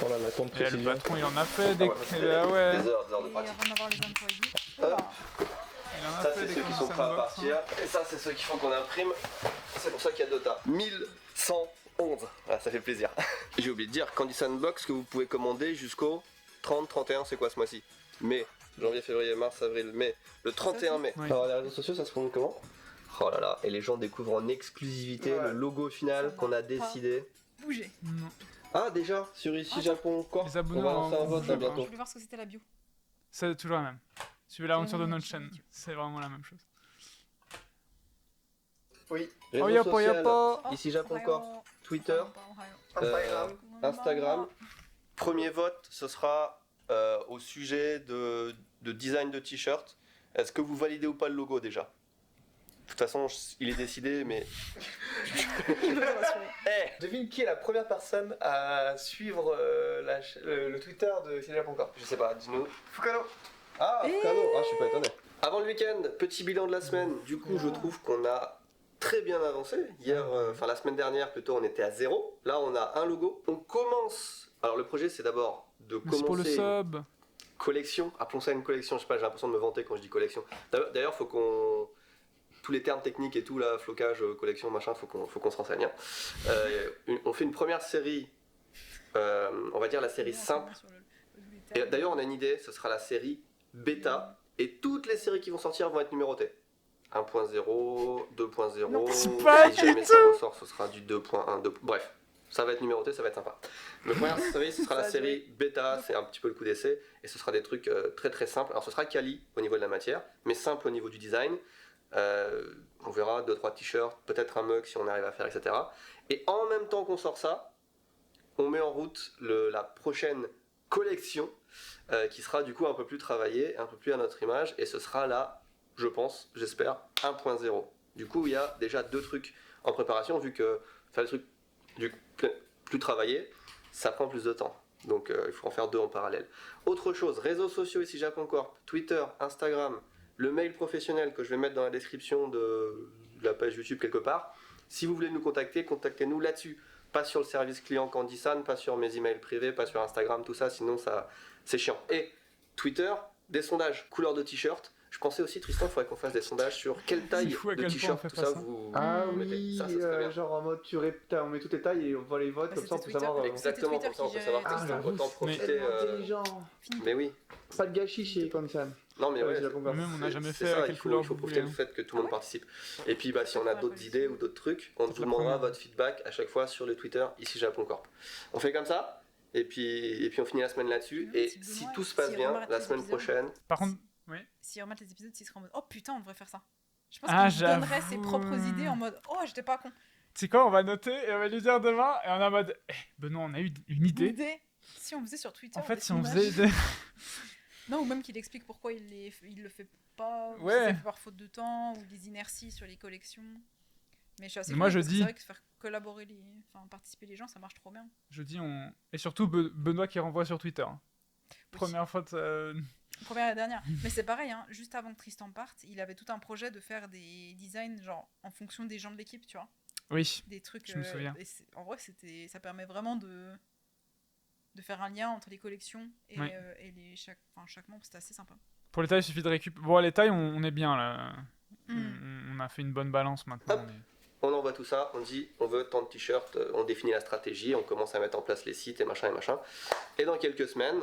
Oh là, la compte Et le précision. patron, il en a fait des. Ah ouais. Des heures de Et pratique. avant d'avoir les employés. Hop. Il en a Ça, fait c'est des ceux qui sont conditions prêts à de boxe, partir. Et ça, c'est ceux qu'il faut qu'on imprime. C'est pour ça qu'il y a 2 tas. 1111. Ah, ça fait plaisir. J'ai oublié de dire, Candy Sandbox que vous pouvez commander jusqu'au 30-31, c'est quoi ce mois-ci? Mai, janvier, février, mars, avril, mai. Le 31 mai. Oui. Alors, les réseaux sociaux, ça se commande comment? Oh là là, et les gens découvrent en exclusivité le logo final qu'on a décidé. Bouger. Non. Ah, déjà, sur ici Japon Corp, Les abonnés on va lancer un en vote bouge, bientôt. Je voulais voir ce que c'était la bio. C'est toujours la même. Suivez l'aventure de notre chaîne. C'est vraiment la même chose. Oui. Réseaux Oh, y'a pas, sociaux, ici Japon Corp, Ohio. Twitter, Instagram. Instagram. Premier vote, ce sera au sujet de design de t-shirt. Est-ce que vous validez ou pas le logo déjà? De toute façon, il est décidé, mais... Devine qui est la première personne à suivre le Twitter de Japon. Je sais pas, dis-nous. Fukano. Ah, Fukano, je suis pas étonné. Avant le week-end, petit bilan de la semaine. Du coup, je trouve qu'on a très bien avancé. Hier, la semaine dernière plutôt, on était à 0. Là, on a un logo. On commence... Alors, le projet, c'est d'abord de Merci pour le commencer... sub. Collection, appelons ça une collection, je sais pas, j'ai l'impression de me vanter quand je dis collection. D'ailleurs, faut qu'on... Tous les termes techniques et tout, là, flocage, collection, machin, faut qu'on se renseigne. On fait une première série, on va dire la série simple. Et d'ailleurs, on a une idée, ce sera la série bêta, et toutes les séries qui vont sortir vont être numérotées. 1.0, 2.0, c'est pas si jamais ça ressort, ce sera du 2.1, bref. Ça va être numéroté, ça va être sympa. La première série, ce sera la série bêta, c'est un petit peu le coup d'essai, et ce sera des trucs très très simples. Alors ce sera quali au niveau de la matière, mais simple au niveau du design. On verra 2-3 t-shirts, peut-être un mug si on arrive à faire, etc. Et en même temps qu'on sort ça, on met en route la prochaine collection qui sera du coup un peu plus travaillée, un peu plus à notre image, et ce sera là, je pense, j'espère, 1.0. Du coup, il y a déjà 2 trucs en préparation, vu que faire des trucs plus travaillés, ça prend plus de temps. Donc il faut en faire 2 en parallèle. Autre chose, réseaux sociaux ici Japon Corp, Twitter, Instagram, le mail professionnel que je vais mettre dans la description de la page YouTube quelque part. Si vous voulez nous contacter, contactez-nous là-dessus. Pas sur le service client Candysan, pas sur mes emails privés, pas sur Instagram, tout ça, sinon ça c'est chiant. Et Twitter, des sondages, couleur de t-shirt. Je pensais aussi, Tristan, il faudrait qu'on fasse des sondages sur quelle taille de t-shirt, tout ça, vous mettez. Oui, Ça serait bien. genre en mode on met toutes les tailles et on voit les votes, comme ça on peut savoir. Exactement, comme ça on peut savoir. Autant profiter. Mais oui. Pas de gâchis chez Candysan. Non, mais ouais, Même on n'a jamais c'est fait ça, à quelle il couleur faut vous profiter voulez. du fait que tout le monde participe. Et puis, si on a d'autres idées ou d'autres trucs, on C'est vous la demandera première. votre feedback à chaque fois sur le Twitter, ici Japon Corp. On fait comme ça, et puis on finit la semaine là-dessus. Et si tout se passe bien, la semaine prochaine. Par contre, oui. S'ils remettent les épisodes, s'ils seraient en mode oh putain, on devrait faire ça. Je pense Ah, qu'il donnerait ses j'avoue. propres idées en mode oh, j'étais pas con. C'est quoi, on va noter et on va lui dire demain, et on est en mode Benoît, on a eu une idée. Idée. Si on faisait sur Twitter. En fait, des si on images. faisait. Non, ou même qu'il explique pourquoi il le fait pas, ou Ouais. si c'est fait par faute de temps, ou des inerties sur les collections. Mais je suis assez Moi, curieuse je parce que dis- c'est vrai que faire collaborer participer les gens, ça marche trop bien. Je dis on. Et surtout Benoît qui renvoie sur Twitter. Première fois de. Première et dernière. Mais c'est pareil, hein, juste avant que Tristan parte, il avait tout un projet de faire des designs genre en fonction des gens de l'équipe, tu vois. Oui. Des trucs. Je me souviens. Et en vrai, ça permet vraiment de faire un lien entre les collections et, Oui. et chaque membre, c'était assez sympa. Pour les tailles, il suffit de récupérer. Bon, les tailles, on est bien là. Mm. On a fait une bonne balance maintenant. Hop. On envoie tout ça, on dit on veut tant de t-shirts, on définit la stratégie, on commence à mettre en place les sites et machin et machin. Et dans quelques semaines,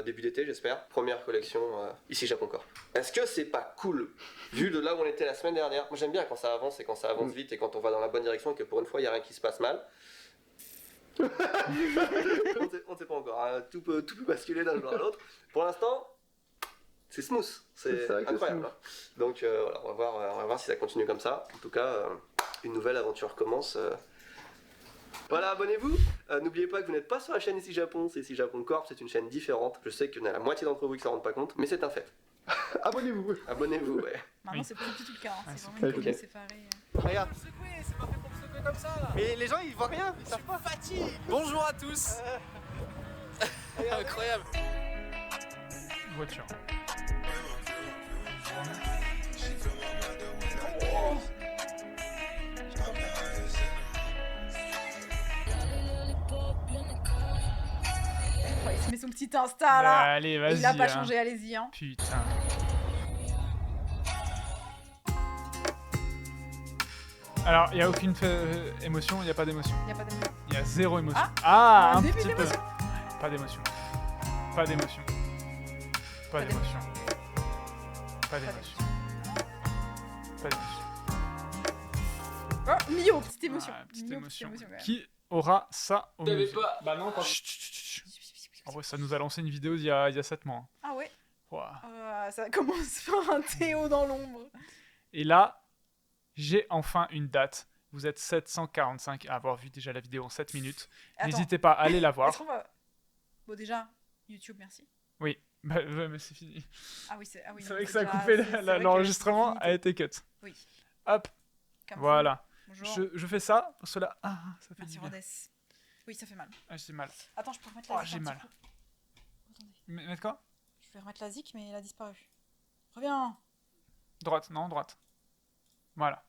début d'été j'espère, première collection ici Japon Corp. Est-ce que c'est pas cool, vu de là où on était la semaine dernière? Moi j'aime bien quand ça avance et quand ça avance vite et quand on va dans la bonne direction et que pour une fois il n'y a rien qui se passe mal. on ne sait pas encore, hein. Tout peut basculer d'un jour à l'autre. Pour l'instant, c'est smooth, c'est vrai que c'est incroyable. smooth. Hein. Donc voilà, on va voir si ça continue comme ça. En tout cas, une nouvelle aventure commence. Voilà, abonnez-vous. N'oubliez pas que vous n'êtes pas sur la chaîne Ici Japon, c'est Ici Japon Corp, c'est une chaîne différente. Je sais qu'il y en a la moitié d'entre vous qui ne s'en rendent pas compte, mais c'est un fait. Abonnez-vous. Abonnez-vous, ouais. Maintenant, c'est plus du tout le cas, hein, c'est ok. vraiment une commune séparée. Regarde. C'est pas fait pour me secouer comme ça là. Mais les gens ils voient rien, ils savent pas. Fatigue. Bonjour à tous. Incroyable. Voiture. Ouais, il se met son petit Insta là. Allez, vas-y. Et il a pas hein. changé, allez-y. Hein. Putain. Alors, il n'y a aucune émotion, il n'y a pas d'émotion. Il y a pas d'émotion. Il y a zéro émotion. Ah, un un début petit peu. d'émotion. Pas d'émotion. Pas d'émotion. Pas d'émotion. Pas d'émotion. Pas d'émotion. Oh, Mio, petite émotion. Ah, petite Mio, émotion. quand même. Qui aura ça au T'avais musée? pas. Bah non, pas. Chut, chut, chut, chut. En vrai, ça nous a lancé une vidéo il y a 7 mois. Ah ouais. Ouah. Ça commence par un Théo dans l'ombre. Et là, j'ai enfin une date. Vous êtes 745 à avoir vu déjà la vidéo en 7 minutes. Attends. N'hésitez pas à aller la Est-ce voir. qu'on va... Bon, déjà, YouTube, merci. Oui, bah, ouais, mais c'est fini. Ah oui, c'est C'est vrai que ça a coupé c'est vrai que l'enregistrement, c'est a été cut. Oui. Hop, Comme voilà. Bonjour. Je fais ça, cela. Ah, ça fait Merci du bien. Rodès. Oui, ça fait mal. Ah, j'ai mal. Attends, je peux remettre la Oh, zik j'ai un petit mal. coup. Attendez. Mettre quoi? Je vais remettre la zik, mais elle a disparu. Reviens. Droite, non, droite. Voilà.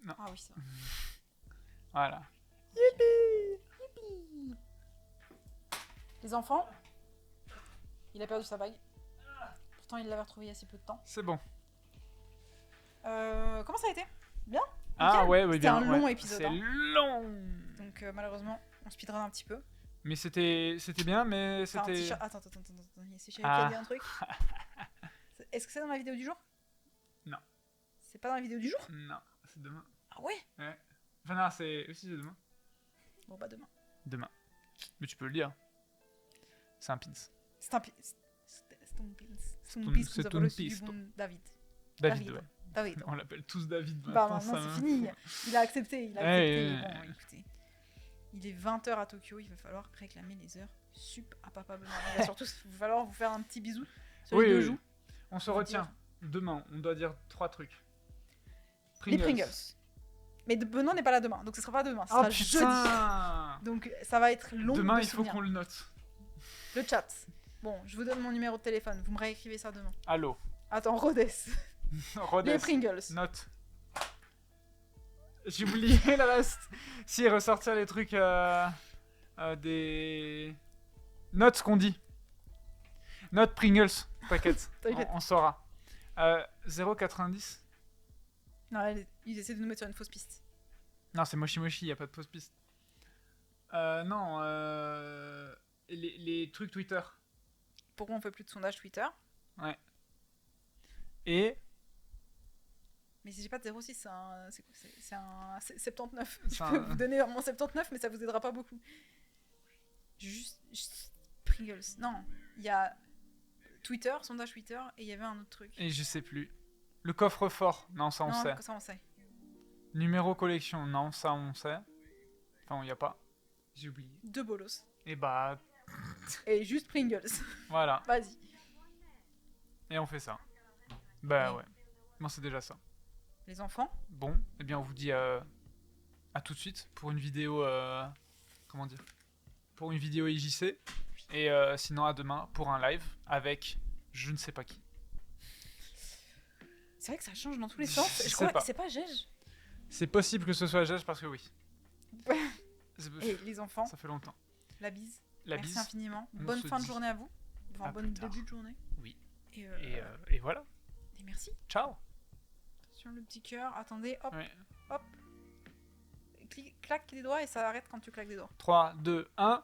Non. Ah oui, ça. Voilà. Youpi. Les enfants, il a perdu sa bague. Pourtant, il l'avait retrouvée il y a si peu de temps. C'est bon. Comment ça a été? Bien? Ah Nickel. ouais, oui, C'était bien. un long ouais. épisode. C'est hein. long. Donc malheureusement, on speedrun un petit peu. Mais c'était bien, mais T'as un c'était. t-shirt- Attends, c'est Chéri qui Ah. a dit un truc. Est-ce que c'est dans la vidéo du jour? Non. C'est pas dans la vidéo du jour? Non, c'est demain. Ah ouais? Ouais. Enfin, non, c'est aussi c'est demain. Bon bah demain. Demain. Mais tu peux le dire. C'est un pins. C'est un pins. C'est un pins. C'est nous c'est avons une reçu du piste. bon David. David, ouais. David. On l'appelle tous David. Bah maintenant, maintenant ça c'est me- fini. Il a accepté. Il a Ouais, accepté. ouais, Bon, ouais. écoutez. Il est 20h à Tokyo. Il va falloir réclamer les heures sup à Papa Benoît. Il va surtout falloir vous faire un petit bisou sur les deux joues. On se Vous retient. dire. Demain, on doit dire 3 trucs. Les Pringles. Mais Benoît n'est pas là demain, donc ce sera pas demain, ce sera Oh putain. jeudi. Donc ça va être long. Demain, de il faut souvenir. qu'on le note. Le chat. Bon, je vous donne mon numéro de téléphone, vous me réécrivez ça demain. Allô. Attends, Rodès. Rodès. Les Pringles. Note. J'ai oublié le reste. Si, ressortir les trucs des... Note ce qu'on dit. Note Pringles. T'inquiète. T'inquiète. On saura. 0,90. Non, ils essaient de nous mettre sur une fausse piste. Non, c'est Moshi Moshi, y a pas de fausse piste. Non, les trucs Twitter. pourquoi on fait plus de sondage Twitter. Ouais. Et Mais si j'ai pas de 06, c'est un 79. C'est Je peux un- vous donner mon 79, mais ça vous aidera pas beaucoup. Juste Pringles. Non, il y a Twitter, sondage Twitter, et il y avait un autre truc. je sais plus. Le coffre-fort, non, ça on non, sait. ça on sait. Numéro collection, non, ça on sait. Enfin, il y a pas. J'ai oublié. 2 bolos. Et bah, Et juste Pringles. voilà. Vas-y. Et on fait ça. Bah Oui. ouais. Bon, c'est déjà ça. Les enfants. Bon, eh bien, on vous dit à tout de suite pour une vidéo. Comment dire? Pour une vidéo IJC. Et sinon, à demain pour un live avec je ne sais pas qui. C'est vrai que ça change dans tous les sens. Je Je sais crois pas. que c'est pas Gege. C'est possible que ce soit Gage parce que oui. Et les enfants, Ça fait longtemps. la bise. La Merci bise. infiniment. On Bonne se fin de dit journée à vous. Enfin, à bonne plus tard. début de journée. Oui. Et, Et voilà. et merci. Ciao. Sur le petit cœur, attendez, hop, Ouais. hop. Claque des doigts et ça arrête quand tu claques des doigts. 3, 2, 1.